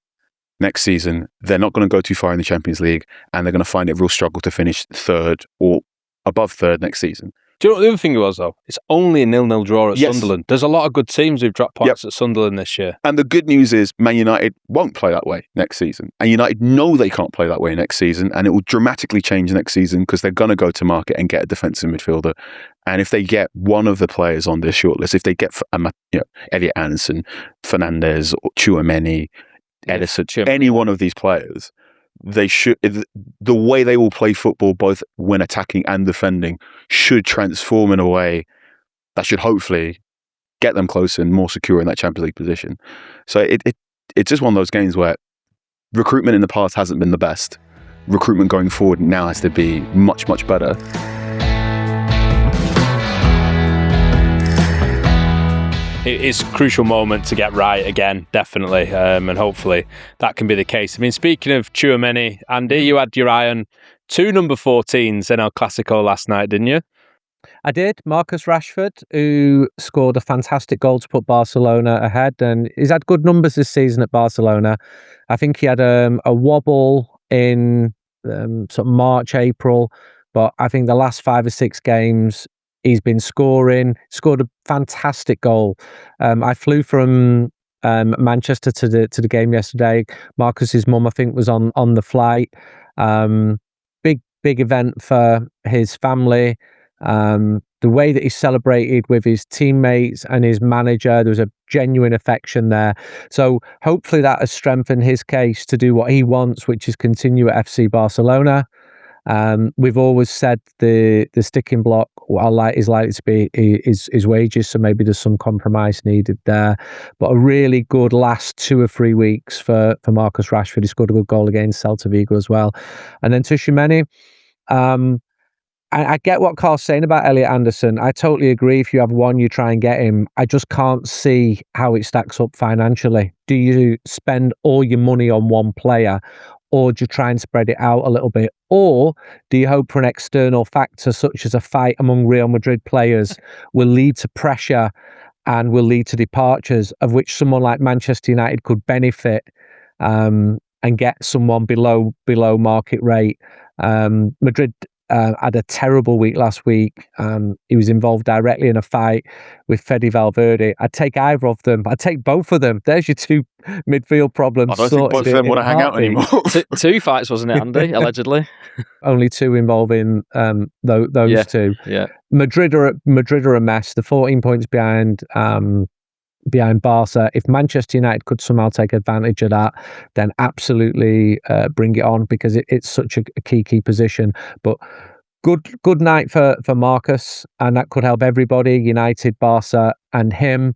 next season, they're not going to go too far in the Champions League, and they're going to find it a real struggle to finish third or above third next season. Do you know what the other thing was, though? It's only a 0-0 draw at Sunderland. There's a lot of good teams who've dropped points at Sunderland this year. And the good news is Man United won't play that way next season. And United know they can't play that way next season, and it will dramatically change next season, because they're going to go to market and get a defensive midfielder. And if they get one of the players on their shortlist, if they get Elliot Anderson, Fernandes, or Tchouaméni, Ederson, any one of these players, they should, the way they will play football, both when attacking and defending, should transform in a way that should hopefully get them closer and more secure in that Champions League position. So it's just one of those games where recruitment in the past hasn't been the best. Recruitment going forward now has to be much, much better. It's a crucial moment to get right again, definitely, and hopefully that can be the case. I mean, speaking of Tchouaméni, Andy, you had your eye on two number 14s in El Clasico last night, didn't you? I did. Marcus Rashford, who scored a fantastic goal to put Barcelona ahead, and he's had good numbers this season at Barcelona. I think he had a wobble in sort of March, April, but I think the last 5 or 6 games he's been scored a fantastic goal. I flew from Manchester to the game yesterday. Marcus's mum, I think, was on the flight. Big event for his family. The way that he celebrated with his teammates and his manager, there was a genuine affection there. So hopefully that has strengthened his case to do what he wants, which is continue at FC Barcelona. We've always said the sticking block is likely to be his wages, so maybe there's some compromise needed there. But a really good last 2 or 3 weeks for Marcus Rashford. He scored a good goal against Celta Vigo as well. And then Tchouaméni, I get what Carl's saying about Elliot Anderson. I totally agree. If you have one, you try and get him. I just can't see how it stacks up financially. Do you spend all your money on one player, or do you try and spread it out a little bit? Or do you hope for an external factor such as a fight among Real Madrid players will lead to pressure and will lead to departures, of which someone like Manchester United could benefit and get someone below market rate? Madrid had a terrible week last week. He was involved directly in a fight with Fede Valverde. I'd take either of them. I'd take both of them. There's your two midfield problems. I don't think both of them want to hang out anymore. Two fights, wasn't it, Andy? Allegedly. Only two involving those two. Yeah. Madrid are a mess. They're 14 points behind Barca. If Manchester United could somehow take advantage of that, then absolutely bring it on, because it's such a key position. But good night for Marcus, and that could help everybody, United, Barca and him.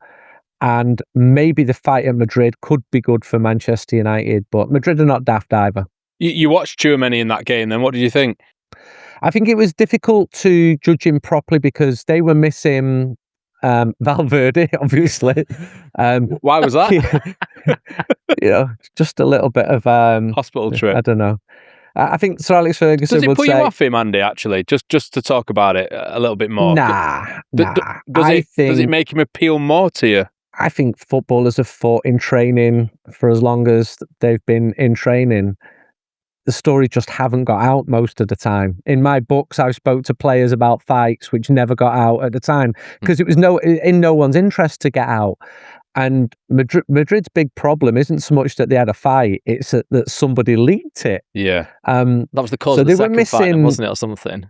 And maybe the fight at Madrid could be good for Manchester United, but Madrid are not daft either. You watched Tchouaméni in that game then. What did you think? I think it was difficult to judge him properly because they were missing Valverde, obviously. Why was that? Just a little bit of hospital trip. I don't know. I think Sir Alex Ferguson does it would put say, you off him, Andy? Actually, just to talk about it a little bit more. Nah. Does it make him appeal more to you? I think footballers have fought in training for as long as they've been in training. The stories just haven't got out most of the time. In my books, I spoke to players about fights which never got out at the time because it was in no one's interest to get out. And Madrid's big problem isn't so much that they had a fight; it's that somebody leaked it. Yeah, that was the cause of the second fight, wasn't it, or something?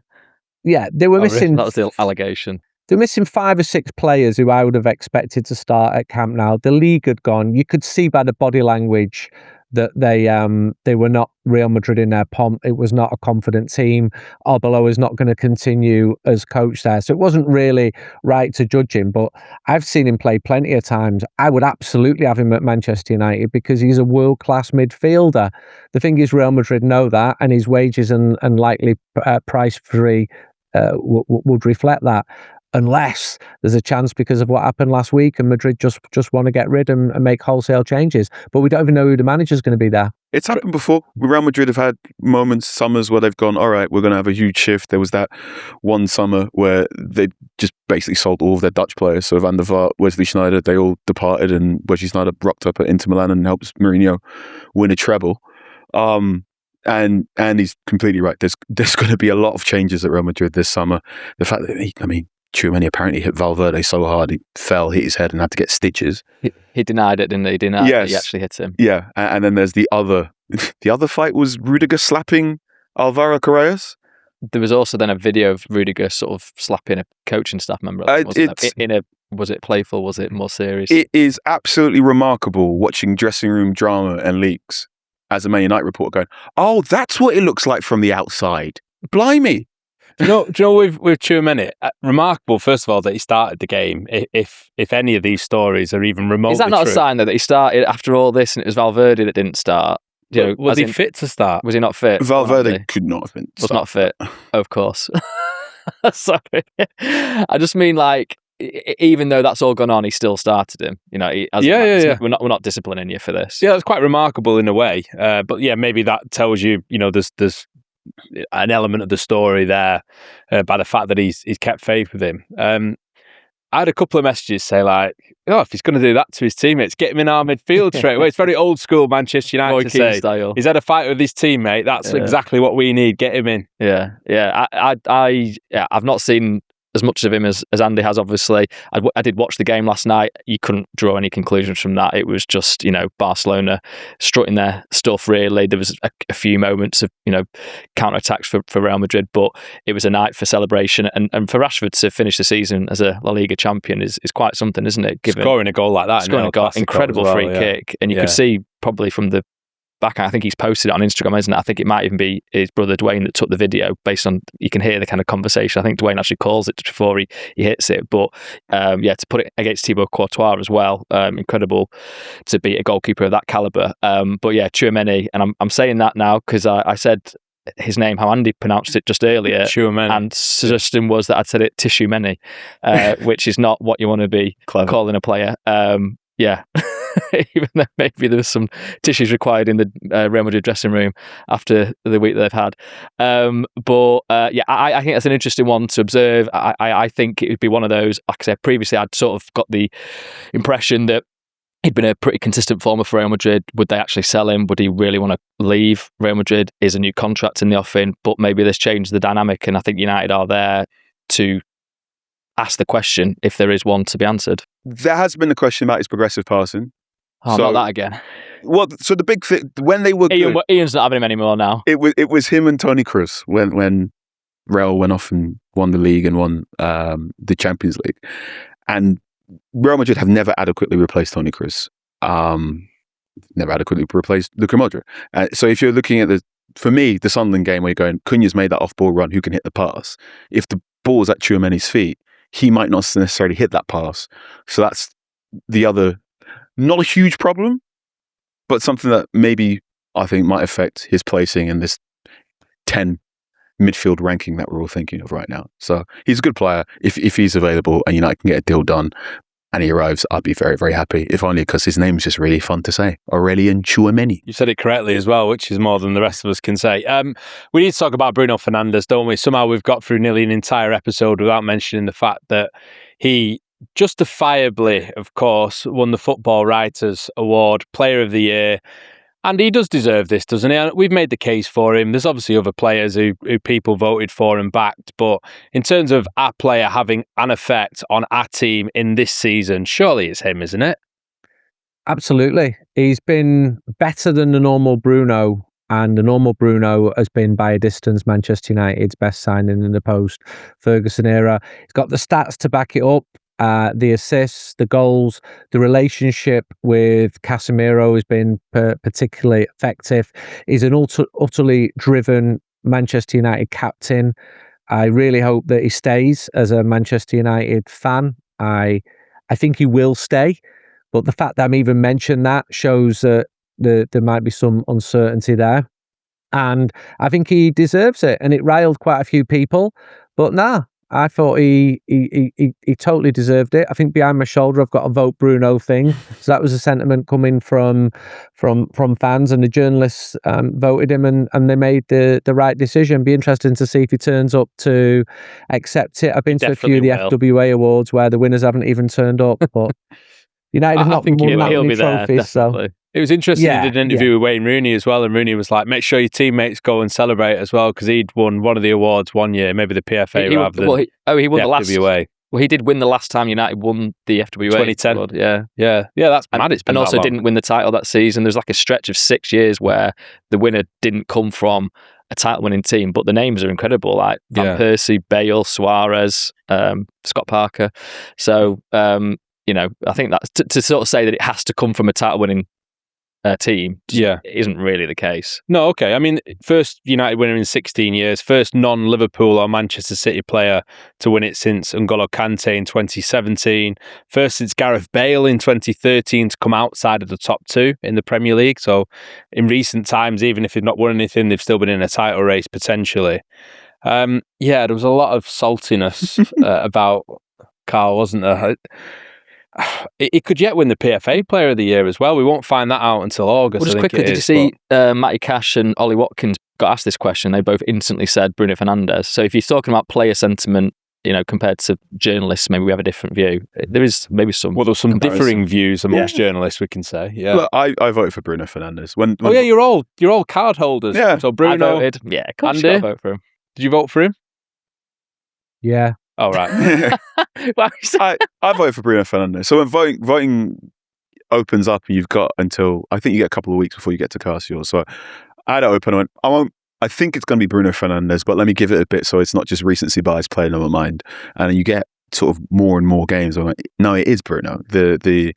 Yeah, they were missing. That was the allegation. They're missing 5 or 6 players who I would have expected to start at Camp Nou. The league had gone. You could see by the body language that they were not Real Madrid in their pomp. It was not a confident team. Arbeloa is not going to continue as coach there. So it wasn't really right to judge him. But I've seen him play plenty of times. I would absolutely have him at Manchester United because he's a world-class midfielder. The thing is, Real Madrid know that, and his wages and likely price free would reflect that. Unless there's a chance because of what happened last week and Madrid just want to get rid and make wholesale changes. But we don't even know who the manager's going to be there. It's happened before. Real Madrid have had moments, summers, where they've gone, all right, we're going to have a huge shift. There was that one summer where they just basically sold all of their Dutch players. So Van der Vaart, Wesley Sneijder, they all departed, and Wesley Sneijder rocked up at Inter Milan and helps Mourinho win a treble. And he's completely right. There's going to be a lot of changes at Real Madrid this summer. The fact that, Tchouaméni apparently hit Valverde so hard he fell, hit his head and had to get stitches. He denied it, didn't he? He denied that he actually hit him. Yeah, and then there's the other fight was Rudiger slapping Alvaro Carreras. There was also then a video of Rudiger sort of slapping a coaching staff member. Was it playful? Was it more serious? It is absolutely remarkable watching dressing room drama and leaks as a Man United reporter going, oh, that's what it looks like from the outside. Blimey. Do you know with Tchouaméni, remarkable, first of all, that he started the game, if any of these stories are even remotely Is that not true. A sign that he started after all this and it was Valverde that didn't start? Was he fit to start? Was he not fit? Valverde could not have been. Was not fit, of course. Sorry. I just mean, even though that's all gone on, he still started him. Yeah. We're not disciplining you for this. Yeah, it's quite remarkable in a way. But yeah, maybe that tells you, there's an element of the story there by the fact that he's kept faith with him. I had a couple of messages say if he's going to do that to his teammates, get him in our midfield straight away. It's very old school Manchester United to say. Style. He's had a fight with his teammate. That's exactly what we need. Get him in. Yeah. I've not seen as much of him as Andy has, obviously. I did watch the game last night. You couldn't draw any conclusions from that. It was just, Barcelona strutting their stuff, really. There was a few moments of, counter-attacks for Real Madrid, but it was a night for celebration. And for Rashford to finish the season as a La Liga champion is quite something, isn't it? Scoring a goal like that. Scoring a goal, incredible free kick. And you could see probably from the back, I think he's posted it on Instagram, isn't it? I think it might even be his brother Dwayne that took the video based on, you can hear the kind of conversation. I think Dwayne actually calls it before he hits it. But to put it against Thibaut Courtois as well, incredible to beat a goalkeeper of that calibre. But yeah, Tchouaméni, and I'm saying that now because I said his name how Andy pronounced it just earlier. Tchouameni. And suggestion was that I'd said it Tchouameni, which is not what you want to be calling a player. Yeah. Even though maybe there was some tissues required in the Real Madrid dressing room after the week that they've had. I think that's an interesting one to observe. I think it would be one of those, like I said previously, I'd sort of got the impression that he'd been a pretty consistent former for Real Madrid. Would they actually sell him? Would he really want to leave Real Madrid? Is a new contract in the offing? But maybe this changed the dynamic, and I think United are there to ask the question if there is one to be answered. There has been a question about his progressive passing. Oh, not that again. Well, so the big thing, when they were good, Ian's not having him anymore now. It was him and Toni Kroos when Real went off and won the league and won the Champions League. And Real Madrid have never adequately replaced Toni Kroos. Never adequately replaced Luka Modric. So if you're looking at for me, the Sunderland game where you're going, Cunha's made that off-ball run, who can hit the pass? If the ball's at Tchouameni's feet, he might not necessarily hit that pass. So that's the other, not a huge problem, but something that maybe I think might affect his placing in this 10 midfield ranking that we're all thinking of right now. So he's a good player. If he's available and United can get a deal done and he arrives, I'd be very, very happy, if only because his name's just really fun to say. Aurelien Tchouameni. You said it correctly as well, which is more than the rest of us can say. We need to talk about Bruno Fernandes, don't we? Somehow we've got through nearly an entire episode without mentioning the fact that he justifiably, of course, won the Football Writers Award, Player of the Year. And he does deserve this, doesn't he? We've made the case for him. There's obviously other players who people voted for and backed. But in terms of our player having an effect on our team in this season, surely it's him, isn't it? Absolutely. He's been better than the normal Bruno. And the normal Bruno has been, by a distance, Manchester United's best signing in the post-Ferguson era. He's got the stats to back it up. The assists, the goals, the relationship with Casemiro has been particularly effective. He's an utterly driven Manchester United captain. I really hope that he stays as a Manchester United fan. I think he will stay, but the fact that I'm even mentioned that shows that there might be some uncertainty there. And I think he deserves it. And it riled quite a few people, but nah. I thought he totally deserved it. I think behind my shoulder, I've got a vote Bruno thing. So that was a sentiment coming from fans, and the journalists voted him, and they made the right decision. Be interesting to see if he turns up to accept it. I've been to a few of the FWA awards where the winners haven't even turned up, but United have not won that many trophies. So. It was interesting he did an interview with Wayne Rooney as well, and Rooney was like, make sure your teammates go and celebrate as well, because he'd won one of the awards one year, maybe the PFA he won the last. FWA. Well, he did win the last time United won the FWA. 2010. Award, yeah, that's mad. It's been and also long. Didn't win the title that season. There's like a stretch of 6 years where the winner didn't come from a title-winning team, but the names are incredible, like Van Persie, Bale, Suarez, Scott Parker. So, I think that's to sort of say that it has to come from a title-winning team isn't really the case. No, okay. I mean, first United winner in 16 years, first non-Liverpool or Manchester City player to win it since N'Golo Kante in 2017, first since Gareth Bale in 2013 to come outside of the top two in the Premier League. So in recent times, even if they've not won anything, they've still been in a title race potentially. There was a lot of saltiness about Carl, wasn't there? It could yet win the PFA Player of the Year as well. We won't find that out until August. Well, just quickly, did you see Matty Cash and Ollie Watkins got asked this question? They both instantly said Bruno Fernandes. So if you're talking about player sentiment, compared to journalists, maybe we have a different view. There is maybe some. Well, there's some differing views amongst journalists, we can say. Yeah. Look, I voted for Bruno Fernandes. When you're all card holders. Yeah. So Bruno, I voted. Yeah, Andy, I vote for him. Did you vote for him? Yeah. Oh, right. I voted for Bruno Fernandes. So when voting opens up, you've got until, I think you get a couple of weeks before you get to cast yours. So I had it open. I think it's going to be Bruno Fernandes, but let me give it a bit so it's not just recency bias playing on my mind. And you get sort of more and more games. I'm like, no, it is Bruno. This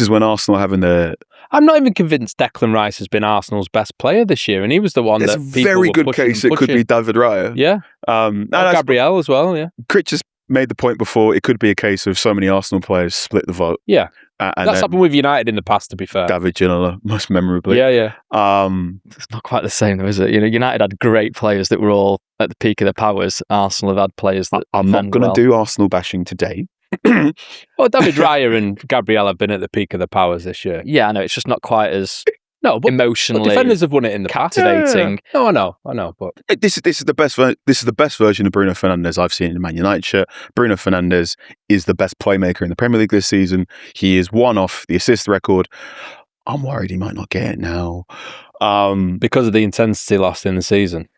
is when Arsenal are having the... I'm not even convinced Declan Rice has been Arsenal's best player this year, and he was the one There's that a very good case it could be David Raya. Yeah. Gabriel as well, yeah. Critch has made the point before, it could be a case of so many Arsenal players split the vote. Yeah. And That's happened with United in the past, to be fair. David Ginola, most memorably. Yeah. It's not quite the same, though, is it? United had great players that were all at the peak of their powers. Arsenal have had players that I'm not going to do Arsenal bashing today. Well, David Raya and Gabriel have been at the peak of their powers this year. Yeah, I know. It's just not quite as but emotionally defenders have won it in the past. captivating. No, I know. But This is the best version of Bruno Fernandes I've seen in a Man United shirt. Bruno Fernandes is the best playmaker in the Premier League this season. He is one off the assist record. I'm worried he might not get it now. because of the intensity lost in the season.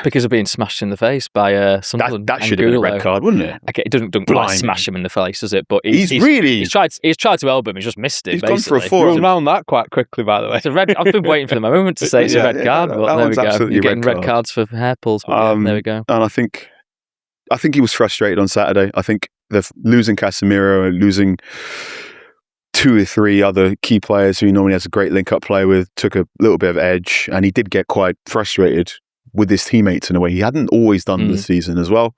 Because of being smashed in the face by Sunderland. That should have been a red card, wouldn't it? Okay, it doesn't quite smash him in the face, does it? But he's tried to elbow him. He's just missed it. He's basically. gone for a four. Run around that quite quickly, by the way. It's a red. I've been waiting for the moment to say it's a red card, but there we go. You're getting red cards for hair pulls. But there we go. And I think he was frustrated on Saturday. I think they're losing Casemiro, losing 2 or 3 other key players who he normally has a great link-up play with, took a little bit of edge, and he did get quite frustrated with his teammates in a way he hadn't always done this season as well.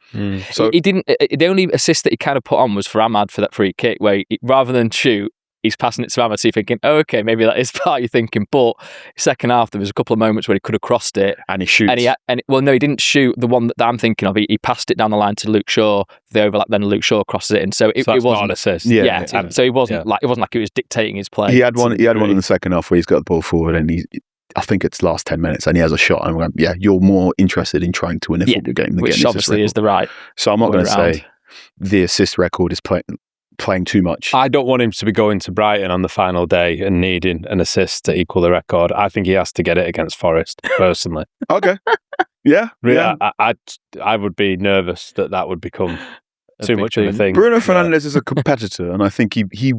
So he didn't. The only assist that he kind of put on was for Ahmad for that free kick, where rather than shoot, he's passing it to Ahmad, so you're thinking, oh, okay, maybe that is part you're thinking. But second half, there was a couple of moments where he could have crossed it, and he shoots. Well, no, he didn't shoot the one that I'm thinking of. He passed it down the line to Luke Shaw. The overlap, then Luke Shaw crosses it, and so it wasn't not an assist. Yeah, so it wasn't like it was dictating his play. He had one in the second half where he's got the ball forward, and I think it's last 10 minutes, and he has a shot. And we're going, you're more interested in trying to win a football game than which obviously is the right. So I'm not going to say the assist record is playing too much. I don't want him to be going to Brighton on the final day and needing an assist to equal the record. I think he has to get it against Forest, personally. Okay. Yeah. I would be nervous that would become too much of a thing. Bruno Fernandes is a competitor, and I think he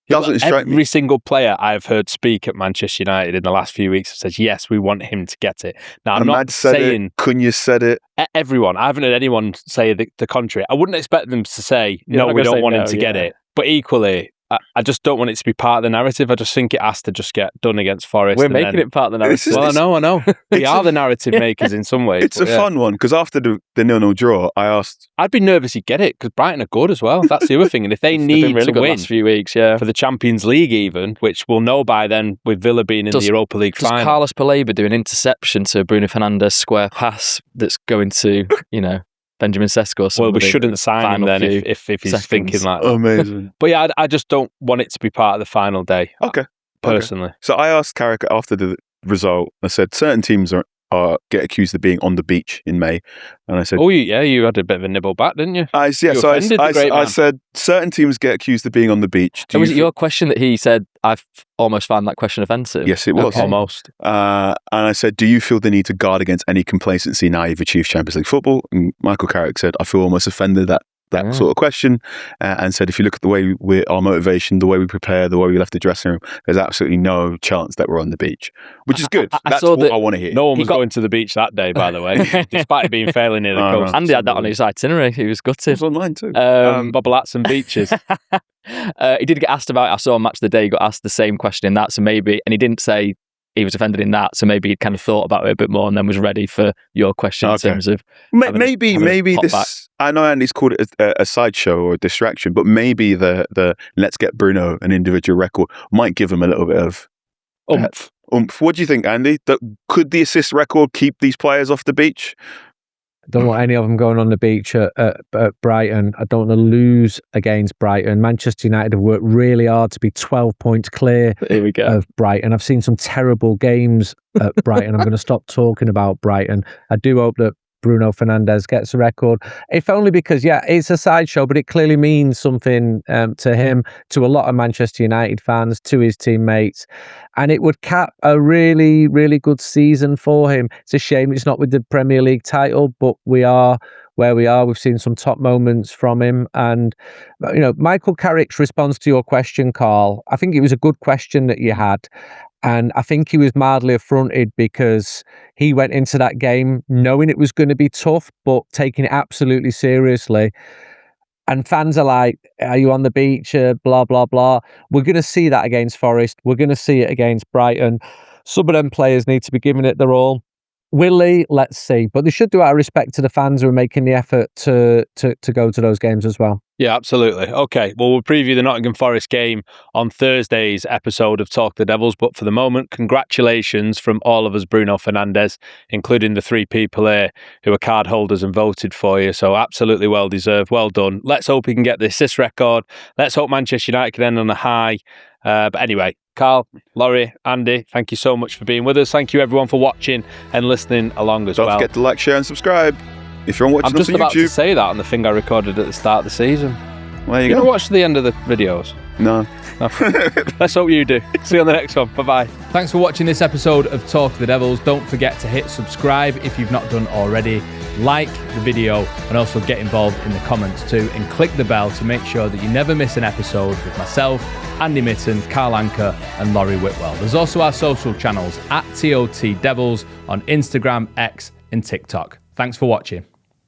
doesn't strike me. Every single player I've heard speak at Manchester United in the last few weeks says, yes, we want him to get it. Now, I'm not saying... Cunha said it. Everyone. I haven't heard anyone say the contrary. I wouldn't expect them to say, no, we don't want him to get it. But equally, I just don't want it to be part of the narrative. I just think it has to just get done against Forest. We're making it part of the narrative. Well, I know. We are the narrative makers in some ways. It's a fun one, because after the 0-0 draw, I asked... I'd be nervous he'd get it, because Brighton are good as well. That's the other thing. And if they need really to win last few weeks, for the Champions League even, which we'll know by then with Villa being in the Europa League final. Does Carlos Paleba do an interception to Bruno Fernandes square pass that's going to, Benjamin Sesko or something? Well, we shouldn't sign him then if he's thinking like that. Amazing. But yeah, I just don't want it to be part of the final day. Okay. Personally. So I asked Carrick after the result, I said, certain teams get accused of being on the beach in May. And I said... Oh, yeah, you had a bit of a nibble back, didn't you? I said, certain teams get accused of being on the beach. Was it your question that he said, I've almost found that question offensive? Yes, it was. Okay. Almost. And I said, do you feel the need to guard against any complacency now you've achieved Champions League football? And Michael Carrick said, I feel almost offended that sort of question, and said, if you look at the way our motivation, the way we prepare, the way we left the dressing room, there's absolutely no chance that we're on the beach, which is good. That's what I want to hear. No one was going to the beach that day, by the way, despite it being fairly near the coast. Andy had that on his itinerary. He was gutted. It was online too. Bobblats and beaches. He did get asked about it. I saw on Match of the Day, he got asked the same question in that, so maybe, and he didn't say he was offended in that, so maybe he kind of thought about it a bit more and then was ready for your question in terms of maybe this. I know Andy's called it a sideshow or a distraction, but maybe the let's get Bruno an individual record might give him a little bit of oomph. What do you think, Andy? Could the assist record keep these players off the beach? Don't want any of them going on the beach at Brighton. I don't want to lose against Brighton. Manchester United have worked really hard to be 12 points clear of Brighton. I've seen some terrible games at Brighton. I'm going to stop talking about Brighton. I do hope that Bruno Fernandes gets a record, if only because, it's a sideshow, but it clearly means something to him, to a lot of Manchester United fans, to his teammates, and it would cap a really, really good season for him. It's a shame it's not with the Premier League title, but we are where we are. We've seen some top moments from him, and Michael Carrick's response to your question, Carl, I think it was a good question that you had. And I think he was mildly affronted because he went into that game knowing it was going to be tough, but taking it absolutely seriously. And fans are like, are you on the beach? Blah, blah, blah. We're going to see that against Forest. We're going to see it against Brighton. Some of them players need to be giving it their all. Will he? Let's see. But they should do it out of respect to the fans who are making the effort to go to those games as well. Yeah, absolutely. Okay, well, we'll preview the Nottingham Forest game on Thursday's episode of Talk the Devils. But for the moment, congratulations from all of us, Bruno Fernandes, including the 3 people here who are card holders and voted for you. So absolutely well deserved. Well done. Let's hope he can get the assist record. Let's hope Manchester United can end on a high. But anyway, Carl, Laurie, Andy, thank you so much for being with us. Thank you everyone for watching and listening along as well. Don't forget to like, share and subscribe if you're watching I'm just us on about YouTube. to say that on the thing I recorded at the start of the season. There you You go. don't watch the end of the videos? No. Let's hope you do. See you on the next one. Bye-bye. Thanks for watching this episode of Talk the Devils. Don't forget to hit subscribe if you've not done already. Like the video and also get involved in the comments too. And click the bell to make sure that you never miss an episode with myself, Andy Mitten, Carl Anker and Laurie Whitwell. There's also our social channels at TOT Devils on Instagram, X and TikTok. Thanks for watching.